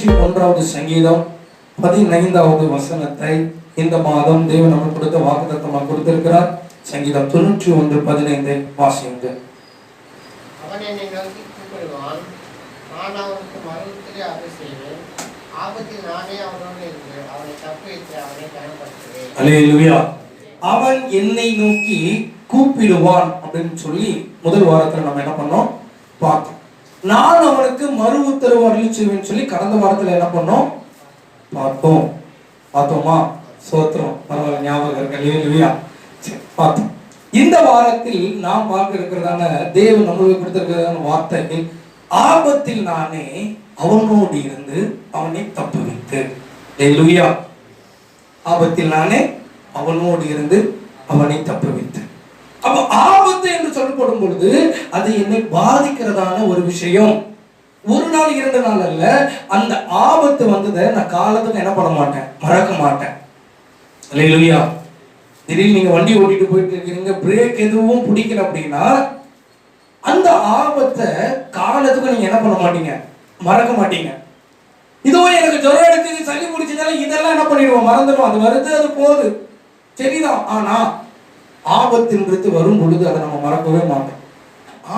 101வது சங்கீதம் 15வது வசனத்தை இந்த மாதம் தேவன் நமக்கு கொடுத்த வாக்குத்தத்தமாக கொடுத்திருக்கிறார். சங்கீதம் 91:15 வாசியுங்க. அவன் என்னை நோக்கி கூப்பிடுவான், நான் அவனுக்கு மறுபடியும் அதை செய்வேன். ஆபத்தில் நானே அவனோடு இருந்து அவனை தப்புவித்து அவனை கனப்படுத்துவேன். அல்லேலூயா. அவன் என்னை நோக்கி கூப்பிடுவான் அப்படின்னு சொல்லி முதல் வாரத்துல நம்ம என்ன பண்ணோம் பார்த்தோம். நான் அவனுக்கு மறு உத்தரவு அருளிச்சுவேன்னு சொல்லி கடந்த வாரத்துல என்ன பண்ணோம் பார்த்தோமா? சோத்திரம், பரவாயில்ல, ஞாபகம் இருக்கு. அல்லேலூயா. பார்த்தோம். இந்த வாரத்தில் நாம் பார்க்க இருக்கிறதான தேவன் நம்மளுக்கு கொடுத்திருக்கிறதான வார்த்தை, ஆபத்தில் நானே அவனோடு இருந்து அவனை தப்புவித்து. அல்லேலூயா. ஆபத்தில் நானே அவனோடு இருந்து அவனை தப்புவித்து. அப்ப ஆபத்து என்று சொல்லப்படும் பொழுது அது என்னை பாதிக்கிறதான ஒரு விஷயம். ஒரு நாள் 2 நாள் அல்ல, அந்த ஆபத்து வந்ததை நான் காலத்துக்கு என்ன பண்ண மாட்டேன், மறக்க மாட்டேன். அல்லேலூயா. திடீர்னு நீங்க வண்டி ஓட்டிட்டு போயிட்டு இருக்கீங்க, பிரேக் எதுவும் பிடிக்கல அப்படின்னா அந்த ஆபத்தை காலத்துக்கு நீங்க என்ன பண்ண மாட்டீங்க, மறக்க மாட்டீங்க. இதோ எனக்கு ஜுரம் எடுத்து சளி பிடிச்சதால இதெல்லாம் என்ன பண்ணிடுவோம், மறந்துடுவோம். அது வருது, அது போகுது, சரிதான். ஆனா ஆபத்துன்றது வரும் பொழுது அதை நம்ம மறக்கவே மாட்டோம்.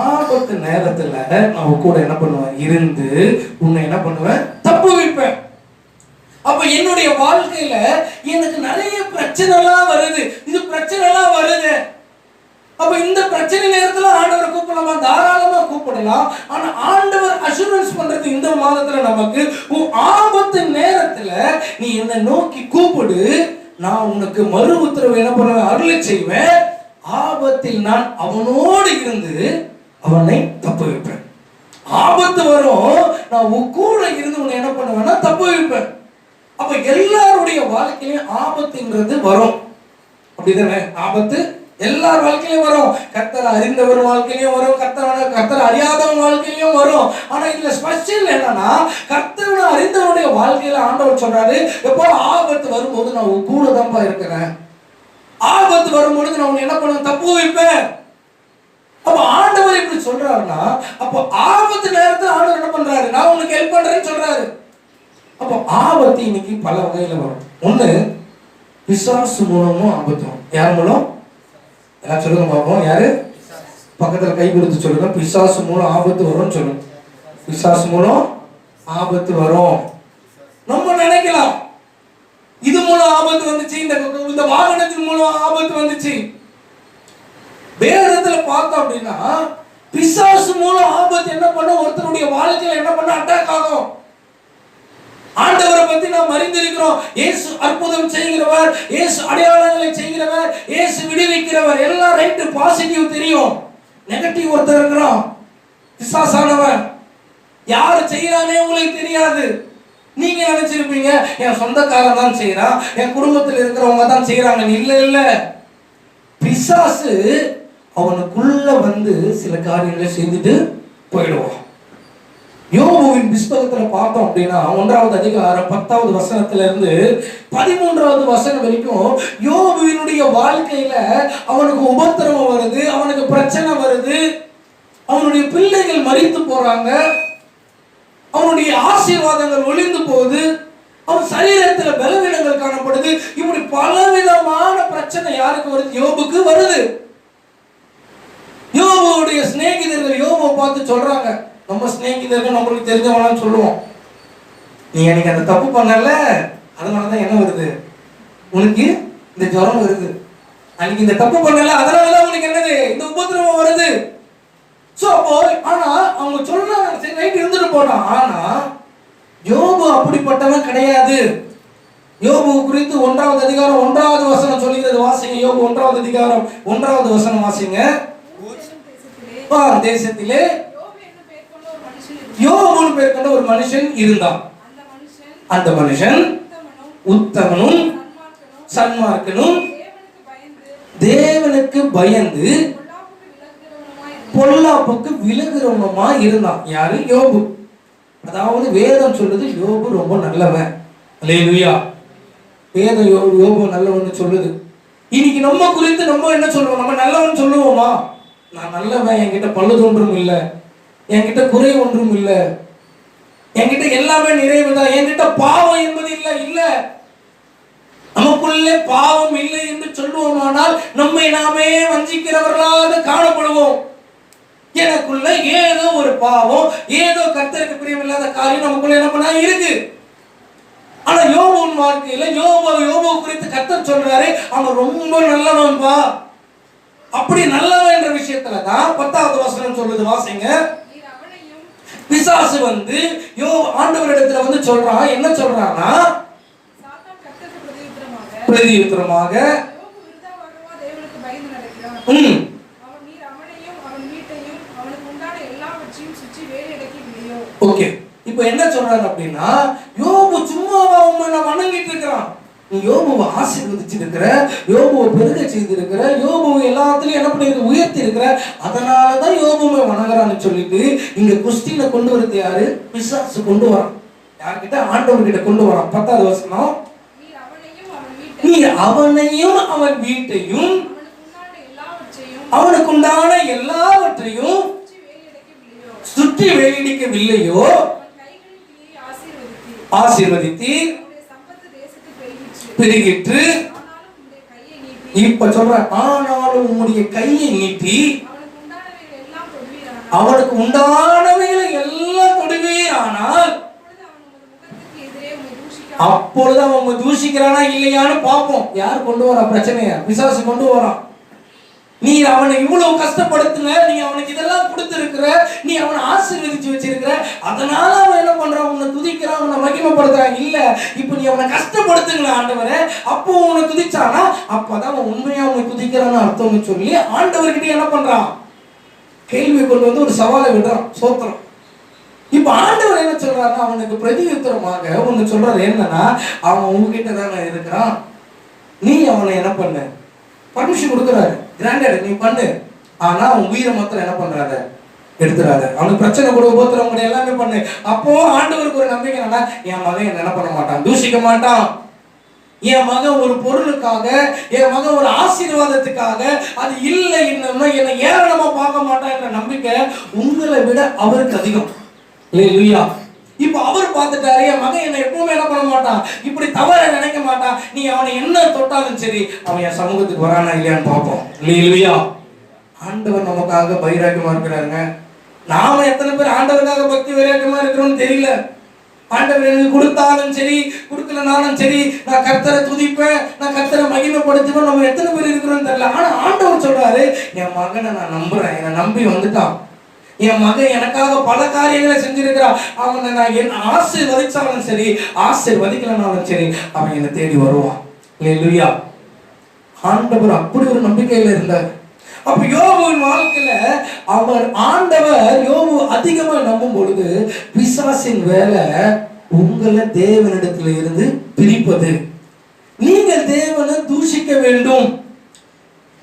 ஆபத்து நேரத்துல நான் கூட என்ன பண்ணுவேன், இருந்து உன்னை என்ன பண்ணுவேன், தப்பு வைப்பேன். அப்ப என்னுடைய வாழ்க்கையில எனக்கு நிறைய பிரச்சனை எல்லாம் வருது, இது பிரச்சனை எல்லாம் வருது. அப்ப இந்த பிரச்சனை நேரத்துல ஆண்டவரை கூப்பிடலாமா? தாராளமா கூப்பிடலாம். ஆனா ஆண்டவர் அஷூரன்ஸ் பண்றது இந்த மாதத்துல நமக்கு, ஆபத்து நேரத்துல நீ என்னை நோக்கி கூப்பிடு, நான் உனக்கு மறு உத்தரவு என்ன பண்ணுவேன், அருளை செய்வேன். ஆபத்தில் நான் அவனோடு இருந்து அவனை தப்பு வைப்பேன். ஆபத்து வரும், நான் கூட இருந்து உன்னை என்ன பண்ணுவேன்னா தப்பு வைப்பேன். அப்ப எல்லாருடைய வாழ்க்கையிலும் ஆபத்துங்கிறது வரும், அப்படிதானே? ஆபத்து எல்லார் வாழ்க்கையிலும் வரும். கர்த்தரை அறிந்தவர் வாழ்க்கையிலும் வரும், கர்த்தரை அறியாதவன் வாழ்க்கையிலும் வரும். ஆனா இதுல ஸ்பெஷல் என்னன்னா, கர்த்தரை அறிந்தவனுடைய வாழ்க்கையில ஆண்டவர் சொல்றாரு, எப்போ ஆபத்து வரும்போது நான் உன் கூட தான்ப்பா இருக்கிறேன். ஆபத்து வரும்பொழுது நான் உன்னை என்ன பண்ணுவேன், தப்பு வைப்பேன். அப்ப ஆண்டவர் இப்படி சொல்றாருன்னா, அப்போ ஆபத்து நேரத்தில் ஆண்டவர் என்ன பண்றாரு, நான் உனக்கு ஹெல்ப் பண்றேன்னு சொல்றாரு. அப்போ ஆபத்து இன்னைக்கு பல வகையில வரும். ஒண்ணு, பிசாசு மூலமும் ஆபத்து வரும். யார் மூலம்? எல்லாம் சொல்லுங்க பாப்போம். யாரு? பக்கத்துல கை கொடுத்து சொல்லுங்க. பிசாசு மூலம் ஆபத்து வரும் சொல்லுங்க. பிசாசு மூலம் ஆபத்து வரும். நம்ம நினைக்கலாம் இது மூலம் ஆபத்து வந்துச்சு, இந்த வாகனத்தின் மூலம் ஆபத்து வந்துச்சு. வேதத்துல பார்த்தோம் அப்படின்னா பிசாசு மூலம் ஆபத்து என்ன பண்ண, ஒருத்தருடைய வாழ்க்கையில என்ன பண்ண, அட்டாக் ஆகும். ஆண்டவரை பத்தி நாம் அறிந்திருக்கிறோம். இயேசு அற்புதம் செய்கிறவர், இயேசு அடையாளங்களை செய்கிறவர், இயேசு விடுவிக்கிறவர், எல்லாம் ரைட், பாசிட்டிவ் தெரியும். நெகட்டிவ் ஒருத்தர் இருக்கிறான், பிசாசானவன். யாரு செய்யறானே உங்களுக்கு தெரியாது. நீங்க நினைச்சிருப்பீங்க என் சொந்தக்காரன் தான் செய்யறான், என் குடும்பத்தில் இருக்கிறவங்க தான் செய்யறாங்க. இல்ல இல்ல, பிசாசு அவனுக்குள்ள வந்து சில காரியங்களை செய்துட்டு போயிடுவான். யோபுவின் புத்தகத்துல பார்த்தோம் அப்படின்னா 1வது அதிகாரம் 10வது வசனத்துல இருந்து 13வது வசனம் வரைக்கும் யோபுவினுடைய வாழ்க்கையில அவனுக்கு உபத்திரவம் வருது, அவனுக்கு பிரச்சனை வருது, அவனுடைய பிள்ளைகள் மரித்து போறாங்க, அவனுடைய ஆசீர்வாதங்கள் ஒளிந்து போகுது, அவன் சரீரத்துல பலவீனங்கள் காணப்படுது. இப்படி பலவிதமான பிரச்சனை யாருக்கு வருது, யோபுக்கு வருது. யோபுடைய சிநேகிதர்கள் யோபுவை பார்த்து சொல்றாங்க, நம்ம சிநேகிதர்கள் நம்மளுக்கு தெரிஞ்சவங்களாம் சொல்லுவோம், நீ எனக்கு அந்த தப்பு பண்ணல, அதனாலதான் என்ன வருது உனக்கு, இந்த ஜுரம் வருது. அன்னைக்கு இந்த தப்பு பண்ணல, அதனாலதான் உனக்கு என்னது, இந்த உபத்திரவம் வருது. சோ அப்போ ஆனா அவங்க சொல்றாங்க, சரி ரைட், இருந்துட்டு போனா. ஆனா யோபு அப்படிப்பட்டவன் கிடையாது. யோபு குறித்து 1வது அதிகாரம் 1வது வசனம் சொல்லுகிறது. வாசிங்க. யோபு 1வது அதிகாரம் 1வது வசனம் வாசிங்க. தேசத்திலே யோபுன்னு பேர் கொண்ட ஒரு மனுஷன் இருந்தான். அந்த மனுஷன் உத்தமனும் சன்மார்க்கனும் தேவனுக்கு பயந்து பொல்லாப்புக்கு விலகுறவனுமா இருந்தான். யாரு? யோபு. அதாவது வேதம் சொல்லுது யோபு ரொம்ப நல்லவன். அல்லேலூயா. வேதம் யோபு நல்லவன் சொல்லுது. இன்னைக்கு நம்ம குறித்து நம்ம என்ன சொல்றோம், நம்ம நல்லவன் சொல்லுவோமா? நான் நல்லவன், என்கிட்ட பழுது ஒன்றும் இல்லை, என்கிட்ட குறை ஒன்றும் இல்லை, என்கிட்ட எல்லாமே நிறைவுதான், என்கிட்ட பாவம் என்பது இல்ல. நமக்குள்ளே பாவம் இல்லை என்று சொல்லுவோமானால் நம்மை நாமே வஞ்சிக்கிறவர்களாக காணப்படுவோம். எனக்குள்ள ஏதோ ஒரு பாவம், ஏதோ கர்த்தருக்கு பிரியமில்லாத காரியம் நமக்குள்ள என்ன பண்ணா இருக்கு. ஆனா யோபுவின் வாழ்க்கையில யோபு குறித்து கர்த்தர் சொல்றாரு, அவன் ரொம்ப நல்லவன்பா. அப்படி நல்லவன் என்ற விஷயத்துல தான் 10வது வசனம் சொல்லுது, வாசிங்க. பிசாசு வந்து ஆண்டவரிடத்துல வந்து சொல்றான், என்ன சொல்றான்னா, பிரதியுத்தரமாக ஓகே. இப்போ என்ன சொல்றாரு அப்படின்னா, யோபு சும்மாவா உன்னை வணங்கிட்டு இருக்கிறான், நீ யோபுவை ஆசீர்வதிச்சு இருக்கிற, யோபுவை பெருக செய்திருக்கிற, யோபுவை எல்லாத்துலயும் என்ன பண்ணிருக்க, உயர்த்தி இருக்கிற, அதனாலதான் யோபுவை வணங்குறான்னு சொல்லிட்டு இங்க குஸ்தியில கொண்டு வரது யாரு? பிசாசு கொண்டு வரான். யார்கிட்ட? ஆண்டவர்கிட்ட கொண்டு வரான். 10வது வசனம், நீ அவனையும் அவன் வீட்டையும் அவனுக்கு உண்டான எல்லாவற்றையும் சுற்றி வேடிக்கவில்லையோ, ஆசீர்வதித்து பெருகிற்று. இப்ப சொல்ற, ஆனாலும் உன்னுடைய கையை நீட்டி அவனுக்கு உண்டானவைகளை எல்லாம் தொடுவீர், ஆனால் அப்பொழுது அவன் தூஷிக்கிறானா இல்லையான்னு பார்ப்போம். யார் கொண்டு வரா பிரச்சனைய? பிசாசு கொண்டு வரான். நீ அவனை இவ்வளவு கஷ்டப்படுத்துங்க, நீ அவனுக்கு இதெல்லாம் கொடுத்திருக்கிற, நீ அவனை ஆசீர்வதிச்சு வச்சிருக்கிற, அதனால அவன் என்ன பண்றான், உன்னை துதிக்கிறான், உன்னை மகிமைப்படுத்துறான். இல்ல, இப்ப நீ அவனை கஷ்டப்படுத்துங்களா ஆண்டவரே, அப்போ உன்னை துதிச்சானா அப்பதான் அவன் உண்மையா அவனை துதிக்கிறான்னு அர்த்தம்னு சொல்லி ஆண்டவர்கிட்ட என்ன பண்றான், கேள்வி கொண்டு வந்து ஒரு சவாலை விடுறான். சோத்திரம். இப்ப ஆண்டவர் என்ன சொல்றாருன்னா, அவனுக்கு பிரதியுத்தரமாக ஒண்ணு சொல்றாரு. என்னன்னா, அவன் உங்ககிட்ட தானே இருக்கிறான், நீ அவனை என்ன பண்ண, பர்மிஷன் கொடுக்குறாரு, கிராண்டட் நீ பண்ணு, ஆனா அவன் உயிரை மாத்திரம் என்ன பண்றாத, எடுத்துறாத. அவனுக்கு பிரச்சனை கொடுக்க போத்துறவங்க எல்லாமே பண்ணு. அப்போ ஆண்டவருக்கு ஒரு நம்பிக்கை என்னன்னா, என் மகன் என்ன பண்ண மாட்டான், தூஷிக்க மாட்டான், என் மகன் ஒரு பொருளுக்காக, என் மகன் ஒரு ஆசீர்வாதத்துக்காக அது இல்லை இன்னும் என்னை ஏளனமா பார்க்க மாட்டான் என்ற நம்பிக்கை உங்களை விட அவருக்கு அதிகம். இப்ப அவர் பார்த்துட்டாரு, என் மகன் என்ன எப்பவுமே என்ன பண்ண மாட்டான், இப்படி தவற நினைக்க மாட்டான், நீ அவனை என்ன தொட்டாலும் சரி அவன் என் சமூகத்துக்கு வரானா இல்லையான்னு பார்ப்போம். இல்லையா? ஆண்டவர் நமக்காக வைராக்கியமா இருக்கிறாருங்க. நாம எத்தனை பேர் ஆண்டவருக்காக பக்தி வைராக்கியமா இருக்கிறோம்னு தெரியல. ஆண்டவர் எனக்கு கொடுத்தாலும் சரி கொடுக்கலனாலும் சரி நான் கர்த்தரை துதிப்பேன், நான் கர்த்தரை மகிமைப்படுத்துவேன், நம்ம எத்தனை பேர் இருக்கிறோம்னு தெரியல. ஆனா ஆண்டவர் சொல்றாரு, என் மகனை நான் நம்புறேன், என்னை நம்பி வந்துட்டான், என் மகன் எனக்காக பல காரியங்களை செஞ்சிருக்கிறான், அவனை நான் என்ன ஆசீர்வதிச்சாலும் சரி ஆசீர்வதிக்கலனாலும் சரி அவன் என்னை தேடி வருவான். இல்லையா? ஆண்டவர் அப்படி ஒரு நம்பிக்கையில இருந்தார். அப்ப யோபுவின் வாழ்க்கையில அவர் ஆண்டவர் யோபு அதிகமா நம்பும் பொழுது பிசாசின் வேலை உங்களை தேவனிடத்துல இருந்து பிரிப்பது. நீங்கள் தேவனை தூஷிக்க வேண்டும்.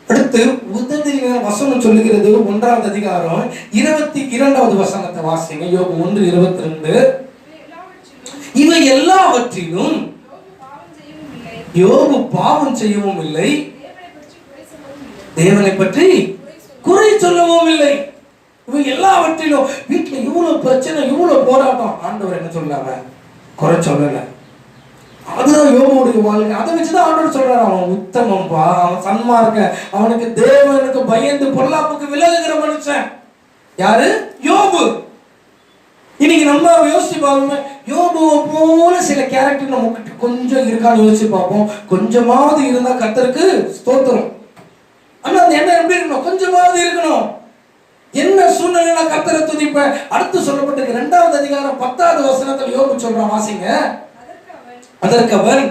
அடுத்து உதவியான வசனம் சொல்லுகிறது, 1வது அதிகாரம் 22வது வசனத்தை வாசிங்க. யோபு 1:22. இவை எல்லாவற்றிலும் யோபு பாவம் செய்யவும் இல்லை, தேவனை பற்றி குறை சொல்லவும் இல்லை. இவை எல்லாவற்றிலும் வீட்டுல இவ்வளவு பிரச்சனை, இவ்வளவு போராட்டம், ஆண்டவர் என்ன சொல்லாம குறை சொல்லல. அதுதான் யோபுடைய வாழ்க்கை. அதை வச்சுதான் ஆண்டவர் சொல்றாரு, அவன் உத்தமம்பா, அவன் சன்மார்க்க, அவனுக்கு தேவனுக்கு பயந்து பொல்லாப்புக்கு விலகுகிற மனுஷன். யாரு? யோபு. இன்னைக்கு நம்ம யோசிச்சு பார்ப்போம், யோபுவை போல சில கேரக்டர் நமக்கு கொஞ்சம் இருக்கான்னு யோசிச்சு பார்ப்போம். கொஞ்சமாவது இருந்தா கர்த்தருக்கு ஸ்தோத்திரம். ஆனா அந்த எண்ணம் எப்படி இருக்கணும், கொஞ்சமாவது இருக்கணும். என்ன சூழ்நிலை கர்த்தரை துதிப்பேன். அடுத்து சொல்லப்பட்டிருக்கு 2வது அதிகாரம் 10வது வசனத்தில் யோபு சொல்றான், வாசிங்க. அதற்கு அவன்,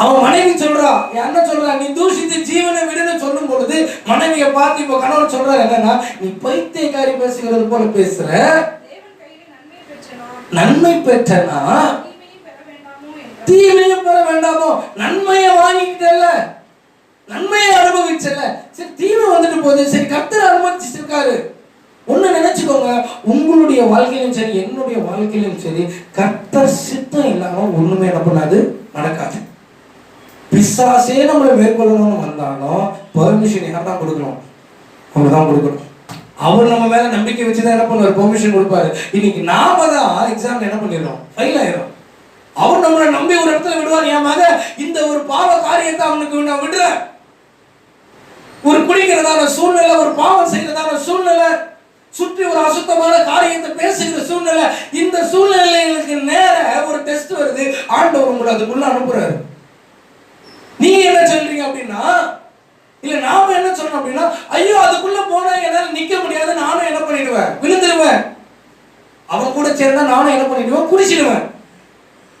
அவன் மனைவி சொல்றா, என்ன சொல்றா, நீ தூஷித்து ஜீவனை விடுன்னு சொல்லும் பொழுது மனைவியை பார்த்து இப்ப கணவன் சொல்றாரு என்னன்னா, நீ பைத்தியக்காரி பேசுகிறது போல பேசுற, நன்மை பெற்றனா தீமையும் பெற வேண்டாமோ. நன்மையை வாங்கிக்கிட்டல, நன்மையை அனுபவிச்சல, சரி தீமை வந்துட்டு போகுது, சரி கர்த்தர் அனுமதிச்சிருக்காரு. ஒண்ணு நினைச்சுக்கோங்க, உங்களுடைய வாழ்க்கையிலும் சரி என்னுடைய வாழ்க்கையிலும் சரி கர்த்தர் சித்தம் இல்லாம ஒண்ணுமே என்ன பண்ணாது, நடக்காது. பிசாசே நம்மளை மேற்கொள்ளணும்னு வந்தாலும் பர்மிஷன் யார் தான் கொடுக்கணும், அவங்க தான் கொடுக்கணும். அவர் நம்ம மேல நம்பிக்கை வச்சுதான் என்ன பண்ணுவார், பெர்மிஷன் கொடுப்பாரு. இன்னைக்கு நாம தான் எக்ஸாம்ல என்ன பண்ணிடுறோம், ஃபெயில் ஆயிரும். அவர் நம்மளை நம்பி ஒரு இடத்துல விடுவார். என் மக இந்த ஒரு பாவ காரியத்தை அவனுக்கு நான் விடுறேன். ஒரு குடிக்கிறதான சூழ்நிலை, ஒரு பாவம் செய்யறதான சூழ்நிலை, சுற்றி ஒரு அசுத்தமான காரியத்தை பேசுகிற சூழ்நிலை, இந்த சூழ்நிலைகளுக்கு நேர ஒரு டெஸ்ட் வருது. ஆண்டவர் உங்களை அதுக்குள்ள அனுப்புறாரு. நீங்க என்ன சொல்றீங்க அப்படின்னா, இல்ல நாம என்ன சொல்றோம் அப்படின்னா, ஐயோ அதுக்குள்ள போனா என்னால நிக்க முடியாது, நானும் என்ன பண்ணிடுவேன், விழுந்துருவேன். அவன் கூட சேர்ந்தா நானும் என்ன பண்ணிடுவேன், குடிச்சிடுவேன்.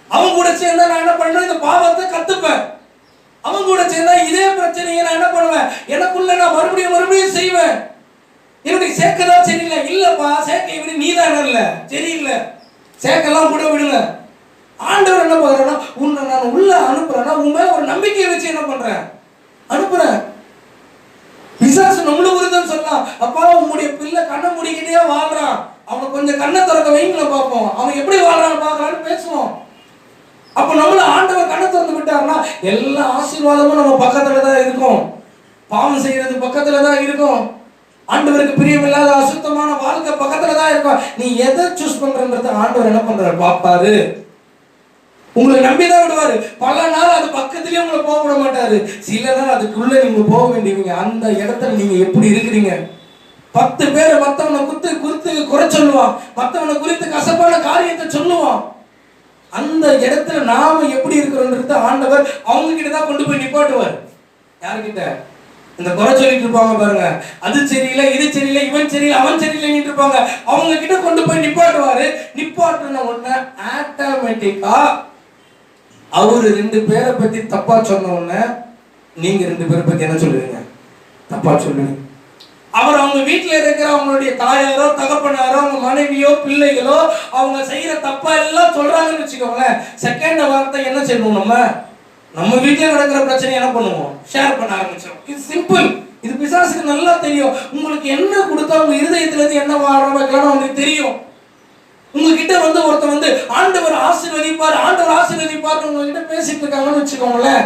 அவன் கூட சேர்ந்தா நான் என்ன பண்ணுவேன், இந்த பாவத்தை கத்துப்பேன். அவன் கூட சேர்ந்தா இதே பிரச்சனையை நான் என்ன பண்ணுவேன், எனக்குள்ள நான் மறுபடியும் செய்வேன். என்னுடைய சேர்க்கதான் சரியில்லை. இல்லப்பா, சேர்க்கை விட நீதான் இல்ல சரியில்லை, சேர்க்கலாம் கூட விடுங்க. ஆண்டவர் என்ன பண்றேன்னா, உன்னை நான் உள்ள அனுப்புறேன்னா உன் மேல ஒரு நம்பிக்கையை வச்சு என்ன பண்றேன், அனுப்புறேன். பிசாசு நம்மளும் உறுதின்னு சொல்லலாம். அப்பா உங்களுடைய பிள்ளை கண்ணை முடிக்கிட்டே வாழ்றான், அவனை கொஞ்சம் கண்ணை திறக்க வைங்கள பார்ப்போம், அவன் எப்படி வாழ்றான்னு பார்க்கலான்னு பேசுவோம். அப்ப நம்மள ஆண்டவர் கண்ணை திறந்து விட்டாருன்னா எல்லா ஆசீர்வாதமும் நம்ம பக்கத்துல தான் இருக்கும். பாவம் செய்யறது பக்கத்துல தான் இருக்கும். ஆண்டவருக்கு பிரியமில்லாத அசுத்தமான வாழ்க்கை பக்கத்துல தான் இருக்கும். நீ எதை சூஸ் பண்றன்றது ஆண்டவர் என்ன பண்றாரு பாப்பாரு. உங்களை நம்பிதான் விடுவாரு. பல நாள் அது பக்கத்திலேயே உங்களை போக விட மாட்டாரு. சில நாள் அதுக்குள்ள நீங்க போக வேண்டியவங்க. அந்த இடத்துல நீங்க எப்படி இருக்கிறீங்க? 10 பேரை மத்தவனை குறித்து குறை சொல்லுவான், மத்தவனை குறித்து கசப்பான காரியத்தை சொல்லுவான். அந்த இடத்துல நாம எப்படி இருக்கிறோன்றது ஆண்டவர் அவங்க கிட்ட தான் கொண்டு போய் நிப்பாட்டுவார். யாருக்கிட்ட? இந்த குறை சொல்லிட்டு இருப்பாங்க பாருங்க, அது சரியில்லை, இது சரியில்லை, இவன் சரியில்லை, அவன் சரியில்லைன்னு இருப்பாங்க. அவங்க கிட்ட கொண்டு போய் நிப்பாட்டுவாரு. நிப்பாட்டுன உடனே ஆட்டோமேட்டிக்கா அவரு 2 பேரை பத்தி தப்பா சொன்ன உடனே நீங்க 2 பேரை பத்தி என்ன சொல்லுவீங்க, தப்பா சொல்லுவீங்க. அவர் அவங்க வீட்டுல இருக்கிற அவங்களுடைய தாயாரோ தகப்பனாரோ அவங்க மனைவியோ பிள்ளைகளோ அவங்க செய்யற தப்பா எல்லாம் சொல்றாங்கன்னு வச்சுக்கோங்களேன், செகண்ட் வார்த்தை என்ன செய்வோம், நம்ம வீட்டுல நடக்கிற பிரச்சனை என்ன பண்ணுவோம், ஷேர் பண்ண ஆரம்பிச்சோம். இது சிம்பிள். இது பிசாசுக்கு நல்லா தெரியும். உங்களுக்கு என்ன கொடுத்தா உங்க இருதயத்துல இருந்து என்ன ஆரம்பிக்கலாம்னு உங்களுக்கு தெரியும். உங்ககிட்ட ஒருத்தர் ஆண்டவர் ஆசீர்வதிப்பார், ஆண்டவர் ஆசீர்வதிப்பார் உங்ககிட்ட பேசிட்டு இருக்காங்கன்னு வச்சுக்கோங்களேன்,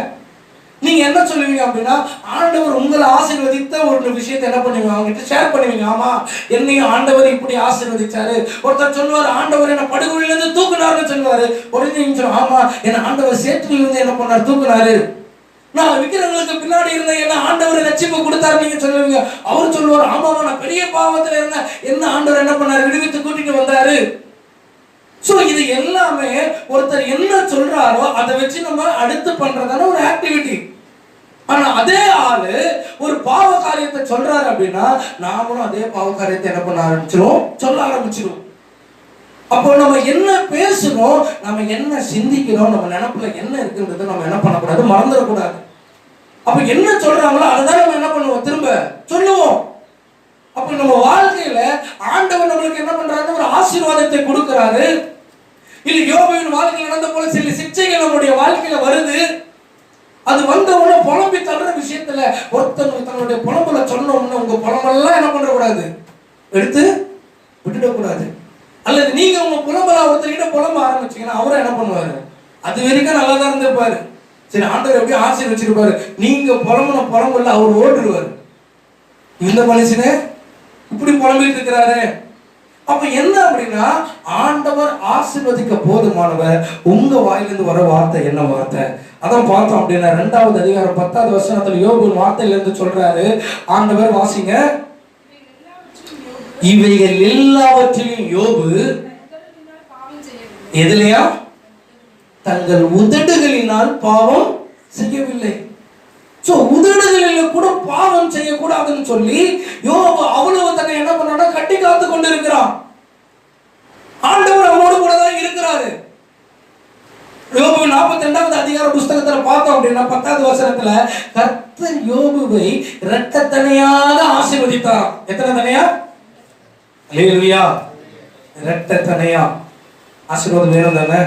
நீங்க என்ன சொல்லுவீங்க அப்படின்னா, ஆண்டவர் உங்களை ஆசீர்வதித்த ஒரு விஷயத்தை என்ன பண்ணுவீங்க, அவங்க கிட்ட ஷேர் பண்ணுவீங்க. ஆமா, என்னையும் ஆண்டவர் இப்படி ஆசீர்வதிச்சாரு. ஒருத்தர் சொல்லுவார், ஆண்டவர் என்ன படுகொலில இருந்து தூக்குனாருன்னு சொல்லுவாரு. உடனே நீங்க சொல்லுவாங்க, ஆமா என்ன ஆண்டவர் சேற்றில இருந்து என்ன பண்ணாரு, தூக்குனாரு. நான் விக்கிரங்களுக்கு பின்னாடி இருந்த என்ன ஆண்டவர் ரட்சிப்பு கொடுத்தாரு நீங்க சொல்லுவீங்க. அவர் சொல்லுவார், ஆமாவா நான் பெரிய பாவத்துல இருந்தேன், என்ன ஆண்டவர் என்ன பண்ணாரு, விடுவித்து கூட்டிட்டு வந்தாரு. சோ இது எல்லாமே ஒருத்தர் என்ன சொல்றாரோ அதை வச்சு நம்ம அடுத்து பண்றதான ஒரு ஆக்டிவிட்டி. ஆனா அதே ஆளு ஒரு பாவ காரியத்தை சொல்றாரு அப்படின்னா நாமளும் அதே பாவ காரியத்தை என்ன பண்ண ஆரம்பிச்சிரும், சொல்ல ஆரம்பிச்சிரும். அப்போ நம்ம என்ன பேசுறோம், நம்ம என்ன சிந்திக்கிறோம், நம்ம நினைப்புல என்ன இருக்குன்றதை நம்ம என்ன பண்ணக்கூடாது, மறந்துடக்கூடாது. அப்ப என்ன சொல்றாங்களோ அதுதான் நம்ம என்ன பண்ணுவோம், திரும்ப சொல்லுவோம். அப்ப நம்ம வாழ்க்கையில ஆண்டவர் நம்மளுக்கு என்ன பண்றாரு, ஒரு ஆசீர்வாதத்தை கொடுக்கிறாரு. இல்ல யோபுவின் வாழ்க்கையில் நடந்த போல சில சிக்ஷைகள் நம்முடைய வாழ்க்கையில வருது. அது வந்தவொடனே புலம்பி தள்ளுற விஷயத்துல ஒருத்தர் தன்னுடைய புலம்புல சொன்ன உடனே உங்க புலம்பெல்லாம் என்ன பண்ற கூடாது, எடுத்து விட்டுடக்கூடாது. அல்லது நீங்க உங்க புலம்பலா ஒருத்தர்கிட்ட புலம்ப ஆரம்பிச்சீங்கன்னா அவரை என்ன பண்ணுவாரு, அது வரைக்கும் நல்லா தான் இருந்திருப்பாரு. சரி ஆண்டவர் எப்படி ஆசீர்வச்சிருப்பாரு, நீங்க புலம்புன புலம்புல அவர் ஓடுருவாரு. இந்த மனுஷனே இப்படி புலம்பிட்டு இருக்கிறாரு. அப்ப என்ன அப்படின்னா, ஆண்டவர் ஆசீர்வதிக்க போதுமானவர். உங்க வாயிலிருந்து வர வார்த்தை என்ன வார்த்தை, அதான் பார்த்தோம் அப்படின்னா 2வது அதிகாரம் 10வது வசனத்துல யோபு வார்த்தையில இருந்து சொல்றாரு. ஆண்டவர் வாசிங்க, இவைகள் எல்லாவற்றிலும் யோபு எதுலையா, தங்கள் உதடுகளினால் பாவம் செய்யவில்லை. சோ உதடுகளில் கூட பாவம் செய்யக்கூடாதுன்னு சொல்லி யோபு அவ்வளவு தன்னை என்ன பண்ணா கட்டி காத்து கொண்டு இருக்கிறான். ஆண்டவர் அவனோடு கூட தான் இருக்கிறாரு. யோபு 42வது அதிகார புஸ்தகத்துல பார்த்தோம் அப்படின்னா 10வது வசனத்துல கர்த்தர் யோபுவை இரட்டத்தனையாக ஆசீர்வதித்தார். எத்தனை தனையா, அல்லேலூயா, இரட்டத்தனையா. ஆசீர்வாதம் வேணும் தானே,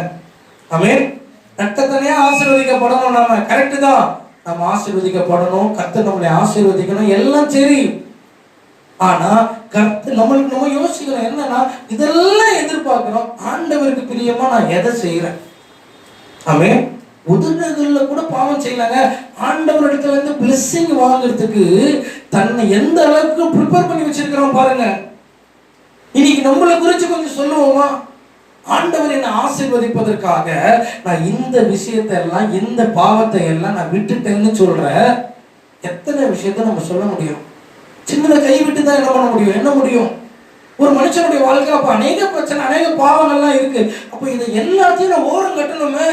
ஆமென். இரட்டத்தனையா ஆசீர்வதிக்கப்படணும். நாம கரெக்ட் தான், நம்ம ஆசீர்வதிக்கப்படணும், கர்த்தர் நம்மளை ஆசீர்வதிக்கணும், எல்லாம் சரி. ஆனா கர்த்தர் நம்ம யோசிக்கிறோம் என்னன்னா, இதெல்லாம் எதிர்பார்க்கிறோம், ஆண்டவருக்கு பிரியமா நான் எதை செய்யறேன். ஆமென். உதடுகள்ல கூட பாவம் செய்யலாங்க. ஆண்டவரிடத்துல இருந்து பிளெஸிங் வாங்குறதுக்கு தன்னை எந்த அளவுக்கு ப்ரிப்பேர் பண்ணி வச்சிருக்கிறோம் பாருங்க. இன்னைக்கு நம்மளை குறித்து கொஞ்சம் சொல்லுவோமா? ஆண்டவர் என்னை ஆசீர்வதிப்பதற்காக நான் இந்த விஷயத்தை எல்லாம், இந்த பாவத்தை எல்லாம் நான் விட்டுட்டேன்னு சொல்ற எத்தனை விஷயத்த நம்ம சொல்ல முடியும்? சின்னதை கை விட்டு தான் என்ன பண்ண முடியும்? என்ன முடியும்? ஒரு மனுஷனுடைய வாழ்க்கை அப்ப அநேக பிரச்சனை, அநேக பாவங்கள்லாம் இருக்கு. அப்ப இதை எல்லாத்தையும் நான் ஓரம் கட்டணுமே,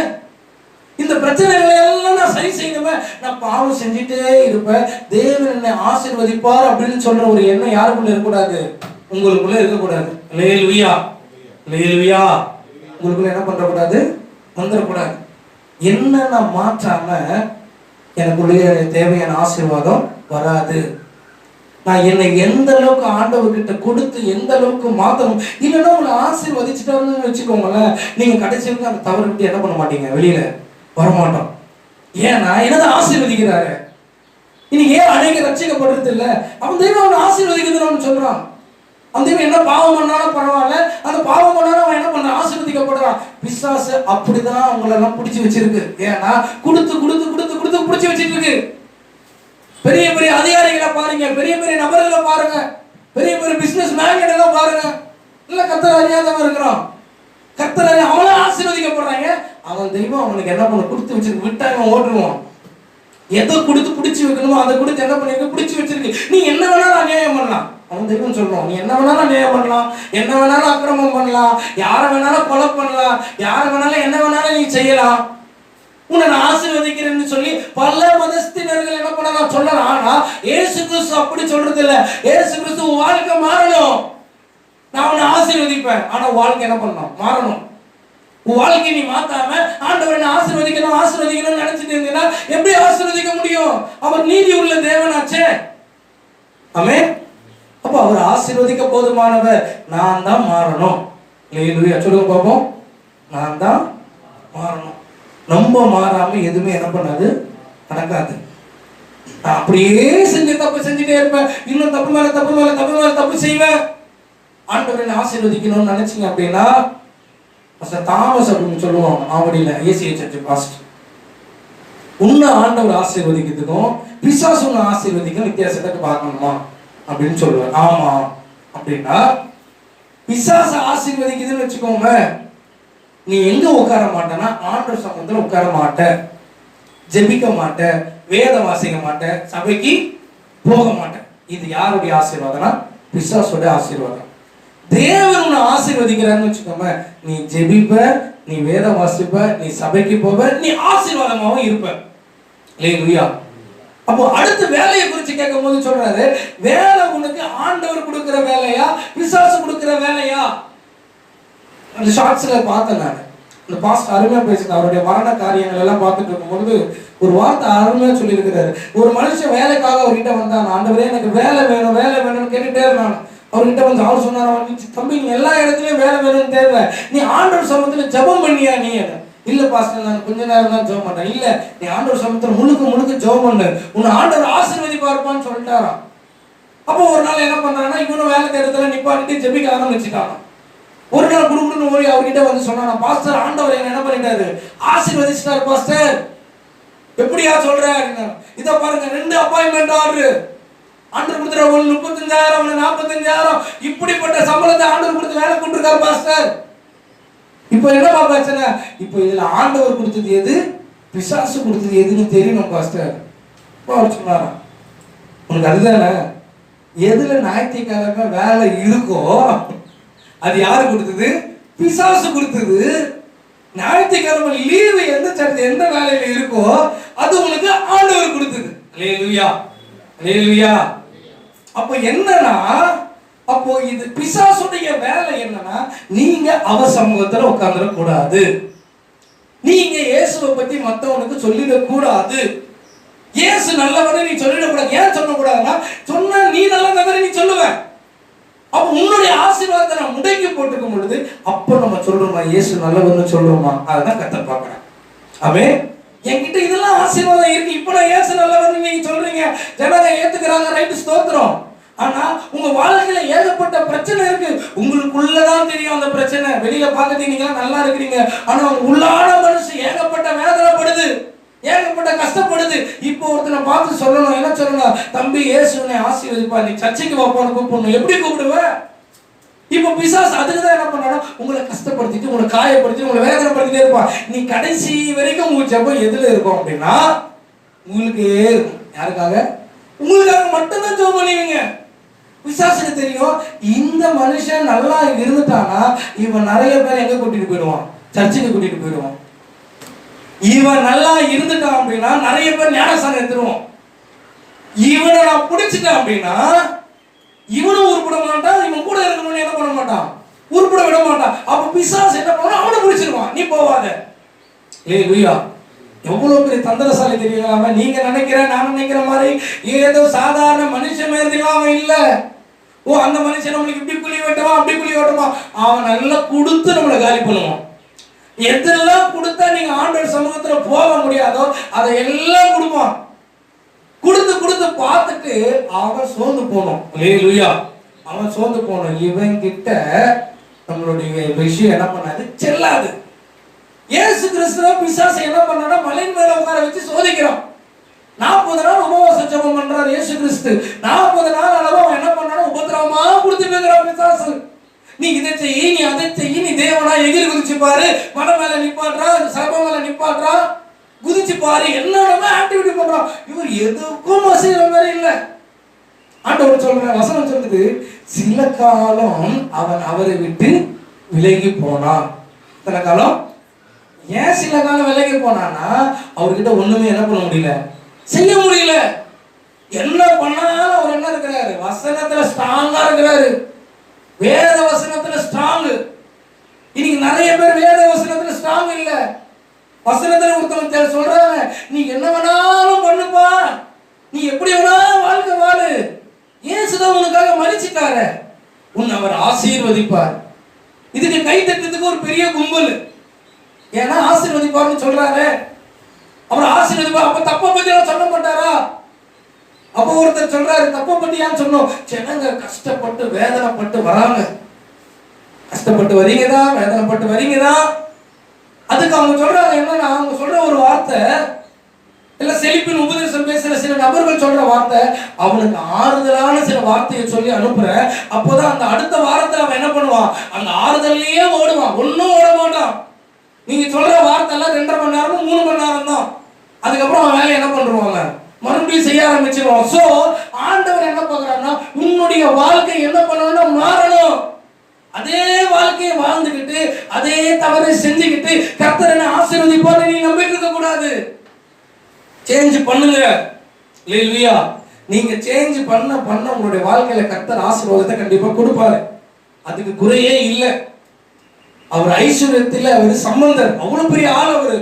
இந்த பிரச்சனைகளை எல்லாம் நான் சரி செய்யணுமே. நான் பாவம் செஞ்சுட்டே இருப்பேன், தேவன் என்னை ஆசீர்வதிப்பார் அப்படின்னு சொல்ற ஒரு எண்ணம் யாருக்குள்ள இருக்கக்கூடாது? உங்களுக்குள்ள இருக்கக்கூடாது. அல்லேலூயா, அல்லேலூயா. உங்களுக்குள்ள என்ன பண்றக்கூடாது? வந்துடக்கூடாது. என்ன நான் மாற்றாம எனக்குள்ளே தேவையான ஆசீர்வாதம் வராது. நான் என்னை எந்த அளவுக்கு ஆண்டவர்கிட்ட கொடுத்து எந்த அளவுக்கு மாத்தணும். இல்லைன்னா உங்களை ஆசீர்வதிச்சுட்டாருன்னு வச்சுக்கோங்களேன், நீங்க கடைசிக்கு அந்த தவறு விட்டு என்ன பண்ண மாட்டீங்க, வெளியில வரமாட்டோம். ஏன்னா என்னதான் ஆசீர்வதிக்கிறாரு. இன்னைக்கு ஏன் அநேக ரட்சிக்கப்படுறது இல்லை? அவன் தெய்வம் அவனை ஆசீர்வதிக்கிறதுன்னு சொல்றான். அந்த தெய்வம் என்ன பாவம் பண்ணாலும் பரவாயில்ல, அந்த பாவம் பண்ணாலும் அவன் என்ன பண்ண, ஆசீர்வதிக்கப்படுறான். பிசாசு அப்படிதான் அவங்களை எல்லாம் பிடிச்சி வச்சிருக்கு. ஏன்னா கொடுத்து கொடுத்து கொடுத்து கொடுத்து பிடிச்சி வச்சிட்டு இருக்கு. பெரிய பெரிய அதிகாரிகளை பாருங்க, பெரிய பெரிய நபர்களை பாருங்க, பெரிய பெரிய பிசினஸ் மேன் பாருங்க, இல்ல கர்த்தர் அறியாதவன் இருக்கிறான். கர்த்தர் அவனை ஆசீர்வதிக்கப்படுறாங்க. அவன் தெய்வம் அவனுக்கு என்ன பண்ண கொடுத்து வச்சிருக்கு. விட்டாங்க ஓட்டுருவான். எதை கொடுத்து பிடிச்சி வைக்கணுமோ அதை கொடுத்து என்ன பண்ணிருக்கு, பிடிச்சி வச்சிருக்கு. நீ என்ன வேணாலும் அநியாயம் பண்ணலாம். அவன் தெய்வம் சொல்லுவான், நீ என்ன வேணாலும் அநியாயம் பண்ணலாம், என்ன வேணாலும் அக்கிரமம் பண்ணலாம், யாரை வேணாலும் கொலை பண்ணலாம், யாரை வேணாலும் என்ன வேணாலும் நீ செய்யலாம், உன்னை நான் ஆசீர்வதிக்கிறேன்னு சொல்லி பல மதஸ்தினர்கள் என்ன பண்ணலாம் சொல்லலாம். ஆனா ஏசு கிறிஸ்து அப்படி சொல்றது இல்ல. ஏசு கிறிஸ்து வாழ்க்கை மாறணும், நான் உன்னை ஆசீர்வதிப்பேன். ஆனா வாழ்க்கை என்ன பண்ணணும், மாறணும். உன் வாழ்க்கை நீ மாத்தாம ஆண்டவரை நான் ஆசீர்வதிக்கணும் ஆசீர்வதிக்கணும்னு நினைச்சிட்டு இருந்தீங்கன்னா எப்படி ஆசீர்வதிக்க முடியும்? அவர் நீதி உள்ள தேவனாச்சே. ஆமென். அப்ப அவர் ஆசீர்வதிக்க போதுமானவர். நான் தான் மாறணும். அல்லேலூயா. சொல்லுங்க பாப்போம். நான் தான் மாறணும். நம்ம மாறாம எதுவுமே என்ன பண்ணாது, நடக்காது. நான் அப்படியே செஞ்சு தப்பு செஞ்சுட்டே இருப்பேன், இன்னும் தப்பு மேல தப்பு மேல தப்பு மேல தப்பு செய்வேன். ஆண்டவரை ஆசீர்வதிக்கணும்னு நினைச்சீங்க அப்படின்னா தாமஸ் அப்படின்னு சொல்லுவாங்க ஆவடியில ஏசிய சர்ச் பாஸ்டர். உன்னை ஆண்டவர் ஆசீர்வதிக்கிறதுக்கும் பிசாசு உன்னை ஆசீர்வதிக்கும் வித்தியாசத்தை பார்க்கணுமா அப்படின்னு சொல்லுவார். ஆமா அப்படின்னா பிசாசு ஆசீர்வதிக்குதுன்னு வச்சுக்கோங்க, நீ எங்க உட்கார மாட்டேன்னா ஆண்டவர் சமூகத்துல உட்கார மாட்ட, ஜெபிக்க மாட்ட, வேதம் வாசிக்க மாட்ட, சபைக்கு போக மாட்டேன். இது யாருடைய ஆசீர்வாதம்னா பிசாசுடைய ஆசீர்வாதம். தேவன் உன்னை ஆசீர்வதிக்கிறான்னு வச்சுக்கோங்க, நீ ஜெபிப்ப, நீ வேதம் வாசிப்ப, நீ சபைக்கு போவ, நீ ஆசீர்வாதமாகவும் இருப்ப. அல்லேலூயா. அப்போ அடுத்த வேலையை குறித்து கேட்கும் போது சொல்றாரு, வேலை உனக்கு ஆண்டவர் கொடுக்கிற வேலையா பிசாசு கொடுக்கிற வேலையா? அந்த ஷார்ட்ஸ்ல பார்த்தேன் நான். இந்த பாஸ்ட் அருமையா பேசுறேன். அவருடைய மரண காரியங்கள் எல்லாம் பார்த்துட்டு இருக்கும்போது ஒரு வார்த்தை அருமையா சொல்லியிருக்கிறாரு. ஒரு மனுஷன் வேலைக்காக அவர்கிட்ட வந்தான், ஆண்டவரே எனக்கு வேலை வேணும் வேலை வேணும்னு கேட்டுட்டே இருந்தான். அவர்கிட்ட வந்து அவர் சொன்னார், தம்பி நீ எல்லா இடத்துலயும் வேலை வேணும்னு தேவை, நீ ஆண்டவர் சமூகத்துல ஜெபம் பண்ணியா? நீ இல்ல பாஸ்டர் நான் கொஞ்ச நேரம் தான் ஜெபம் பண்ணேன். இல்ல நீ ஆண்டவர் சமூகத்துல முழுக்க முழுக்க ஜெபம் பண்ணு, உன்னை ஆண்டவர் ஆசீர்வதிப்பார்ப்பான்னு சொல்லிட்டாராம். அப்போ ஒரு நாள் என்ன பண்றான்னா இவனும் வேலை தேடத்துல நிப்பாட்டிட்டு ஜெபிக்க ஆரம்பிச்சுட்டான். ஒரு நாள் குடுக்குன்னு ஓடி அவர்கிட்ட வந்து சொன்னான், பாஸ்டர் ஆண்டவர் என்ன பண்ணிட்டாரு, ஆசீர்வதிச்சிட்டாரு பாஸ்டர். எப்படியா சொல்ற அப்படின்னா, இதை பாருங்க 2 அப்பாயின்மெண்ட் ஆர்டர் ஆண்டவர் கொடுத்துற, 35,000 45,000 இப்படிப்பட்ட சம்பளத்தை ஆண்டவர் கொடுத்து வேலை கொடுத்துருக்காரு பாஸ்டர். இப்போ என்னப்பா பிரச்சனை? இப்போ இதுல ஆண்டவர் கொடுத்தது எது, பிசாசு கொடுத்தது எதுன்னு தெரியணும் பாஸ்டர். அவர் சொன்னாராம், உனக்கு அதுதானே, எதுல ஞாயிற்றுக்கிழமை வேலை இருக்கோ அது யாரு கொடுத்தது, பிசாசு கொடுத்தது. ஞாயிற்றுக்கிழமை லீவு எந்த சர்ச் எந்த வேலையில இருக்கோ அது உங்களுக்கு ஆண்டவர் கொடுத்தது. அல்லேலூயா, அல்லேலூயா. அப்போ என்னன்னா, அப்போ இது பிசாசுடைய வேலை என்னன்னா, நீங்க அவர் சமூகத்துல உட்கார்ந்துட கூடாது, நீங்க இயேசுவை பத்தி மத்தவனுக்கு சொல்லிட கூடாது. இயேசு நல்லவன்னு நீ சொல்லிடக்கூடாது. ஏன் சொல்லக்கூடாதுன்னா, சொன்னா நீ நல்லவன்னு நீ சொல்லுவ. அப்ப உன்னுடைய ஆசீர்வாதத்தை நான் முடக்கி போட்டுக்கும் பொழுது அப்ப நம்ம சொல்றோமா இயேசு நல்லவன்னு சொல்றோமா? அதான் கர்த்தர் பார்க்கிறேன். ஆமென். என்கிட்ட இதெல்லாம் ஆசீர்வாதம் இருக்கு, இப்ப நான் இயேசு நல்லவன்னு நீங்க சொல்றீங்க, ஜனங்க ஏத்துக்கிறாங்க, ரைட், ஸ்தோத்திரம். ஆனா உங்க வாழ்க்கையில ஏகப்பட்ட பிரச்சனை இருக்கு. உங்களுக்குள்ளதான் தெரியும் அந்த பிரச்சனை, வெளியில பார்க்கறீங்க நல்லா இருக்கிறீங்க, ஆனா உங்க உள்ளான மனசு ஏகப்பட்ட வேதனைப்படுது. ஏகப்பட்ட கஷ்டப்படுது. இப்போ ஒருத்தனை பார்த்து சொல்லணும், என்ன சொல்லணும்? தம்பி இயேசுவை ஆசீர்வதிப்பா, நீ சர்ச்சைக்கு வாப்பான்னு கூப்பிடணும். எப்படி கூப்பிடுவ? இப்போ பிசாசு அதுக்குதான் என்ன பண்ணணும்? உங்களை கஷ்டப்படுத்திட்டு, உங்களை காயப்படுத்தி, உங்களை வேதனைப்படுத்திட்டே இருப்பான். நீ கடைசி வரைக்கும் உங்க ஜெபம் எதுல இருக்கும் அப்படின்னா உங்களுக்கே இருக்கும். யாருக்காக? உங்களுக்காக மட்டும்தான் ஜெபம் பண்ணுவீங்க. பிசாசுக்கு தெரியும், இந்த மனுஷன் நல்லா இருந்துட்டானா இவன் நிறைய பேர் எங்க கூட்டிட்டு போயிடுவான்? சர்ச்சுக்கு கூட்டிட்டு போயிடுவான். இவன் நல்லா இருந்துட்டான் அப்படின்னா நிறைய பேர் ஞானஸ்தானம் எடுத்துருவோம். இவனை நான் பிடிச்சிட்டேன் அப்படின்னா இவனும் உருப்பட மாட்டான், இவன் கூட இருக்கணும்னு என்ன பண்ண மாட்டான்? உருப்பட விட மாட்டான். அப்ப பிசாசு என்ன பண்ணா? அவனை பிடிச்சிருவான். நீ போவாத. அல்லேலூயா. எவ்வளவு பெரிய தந்திரசாலி தெரியலாம? நீங்க நினைக்கிற, நான் நினைக்கிற மாதிரி ஏதோ சாதாரண மனுஷன் மாதிரி அவன் இல்ல. ஓ, அந்த மனுஷன் நம்மளுக்கு இப்படி குழி வெட்டுவான், அப்படி குழி வெட்டுவான். அவன் நல்லா கொடுத்து நம்மளை காலி பண்ணுவான். எதெல்லாம் கொடுத்தா நீங்க ஆண்டவர் சமூகத்துல போக முடியாதோ அதை எல்லாம் கொடுப்பான். கொடுத்து கொடுத்து பார்த்துட்டு அவன் சோர்ந்து போனோம். அல்லேலூயா. அவன் சோர்ந்து போனோம். இவன் கிட்ட நம்மளுடைய விஷயம் என்ன பண்ணாது? செல்லாது. இயேசு கிறிஸ்துவ பிசாசு என்ன பண்ணா? மலையின் மேல உட்கார வச்சு சோதிக்கிறான். 40 நாள் உபவாச ஜெபம் பண்றாரு இயேசு கிறிஸ்து. 40 நாள் அளவு அவன் என்ன பண்ணாலும் உபத்திரவமா கொடுத்துட்டு இருக்கிறான் பிசாசு. நீ இதை செய்ய, நீ அதை செய்ய, நீ தேவனா எகிரி குதிச்சு பாரு, மலை மேல நிப்பாட்றா, சபை மேல நிப்பாட்றா, குதிச்சு பாரு, என்னென்ன ஆக்டிவிட்டி பண்றான். இவர் எதுக்கும் வசதிற மாதிரி இல்ல. ஆண்டவர் சொல்ற வசனம் சொல்லுது, சில காலம் அவன் அவரை விட்டு விலகி போனான். சில காலம். ஏன் சில காலம் விலகி போனான்னா அவர்கிட்ட ஒண்ணுமே என்ன பண்ண முடியல, செய்ய முடியல. என்ன பண்ணாலும் அவர் என்ன இருக்கிறாரு? வசனத்துல ஸ்ட்ராங்கா இருக்கிறாரு. வேத வசனத்துல ஸ்ட்ராங். இன்னைக்கு நிறைய பேர் வேத வசனத்துல ஸ்ட்ராங் இல்ல. வசனத்துல ஒருத்தவங்க சொல்றாங்க, நீ என்ன வேணாலும் பண்ணுப்பா, நீ எப்படி வேணாலும் வாழ்க்கை வாழு, இயேசுதான் உனக்காக மரிச்சிட்டாரு, உன்னை அவர் ஆசீர்வதிப்பார். இதுக்கு கை தட்டுறதுக்கு ஒரு பெரிய கும்பல். ஏன்னா ஆசீர்வதிப்பார்னு சொல்றாரு. அவர் ஆசீர்வதிப்பார். அப்ப தப்ப பத்தி எல்லாம் சொல்ல மாட்டாரா? அப்போ ஒருத்தர் சொல்றாரு, தப்ப பத்தி ஏன் சொன்னோம்? ஜனங்க கஷ்டப்பட்டு வேதனைப்பட்டு வராங்க. கஷ்டப்பட்டு வரீங்கதான், வேதனைப்பட்டு வரீங்கதான். அதுக்கு அவங்க சொல்றாங்க என்னன்னா, அவங்க சொல்ற ஒரு வார்த்தை, இல்ல செழிப்பின் உபதேசம் பேசுற சில நபர்கள் சொல்ற வார்த்தை, அவனுக்கு ஆறுதலான சில வார்த்தையை சொல்லி அனுப்புறேன். அப்போதான் அந்த அடுத்த வாரத்துல அவன் என்ன பண்ணுவான்? அந்த ஆறுதல்லையே ஓடுவான், ஒன்னும் ஓட மாட்டான். நீங்க சொல்ற வார்த்தை எல்லாம் 2.5 மணி நேரமும் 3 மணி நேரம் தான். அதுக்கப்புறம் அவன் வேலையை என்ன பண்றாங்க? மறுபடியும் செய்ய ஆரம்பிச்சிருவான். சோ ஆண்டவர் என்ன பார்க்கறாருன்னா, உன்னுடைய வாழ்க்கை என்ன பண்ணணும்னா மாறணும். அதே வாழ்க்கையை வாழ்ந்துகிட்டு அதே தவறை செஞ்சுக்கிட்டு கர்த்தர் என்ன ஆசீர்வதிப்பார் நீ நம்பிட்டு இருக்க கூடாது. சேஞ்ச் பண்ணுங்க. அல்லேலூயா. நீங்க சேஞ்ச் பண்ண உங்களுடைய வாழ்க்கையில கர்த்தர் ஆசீர்வாதத்தை கண்டிப்பா கொடுப்பாரு. அதுக்கு குறையே இல்லை. அவர் ஐஸ்வர்யத்தில் அவர் சம்பந்தர், அவ்வளவு பெரிய ஆள் அவரு.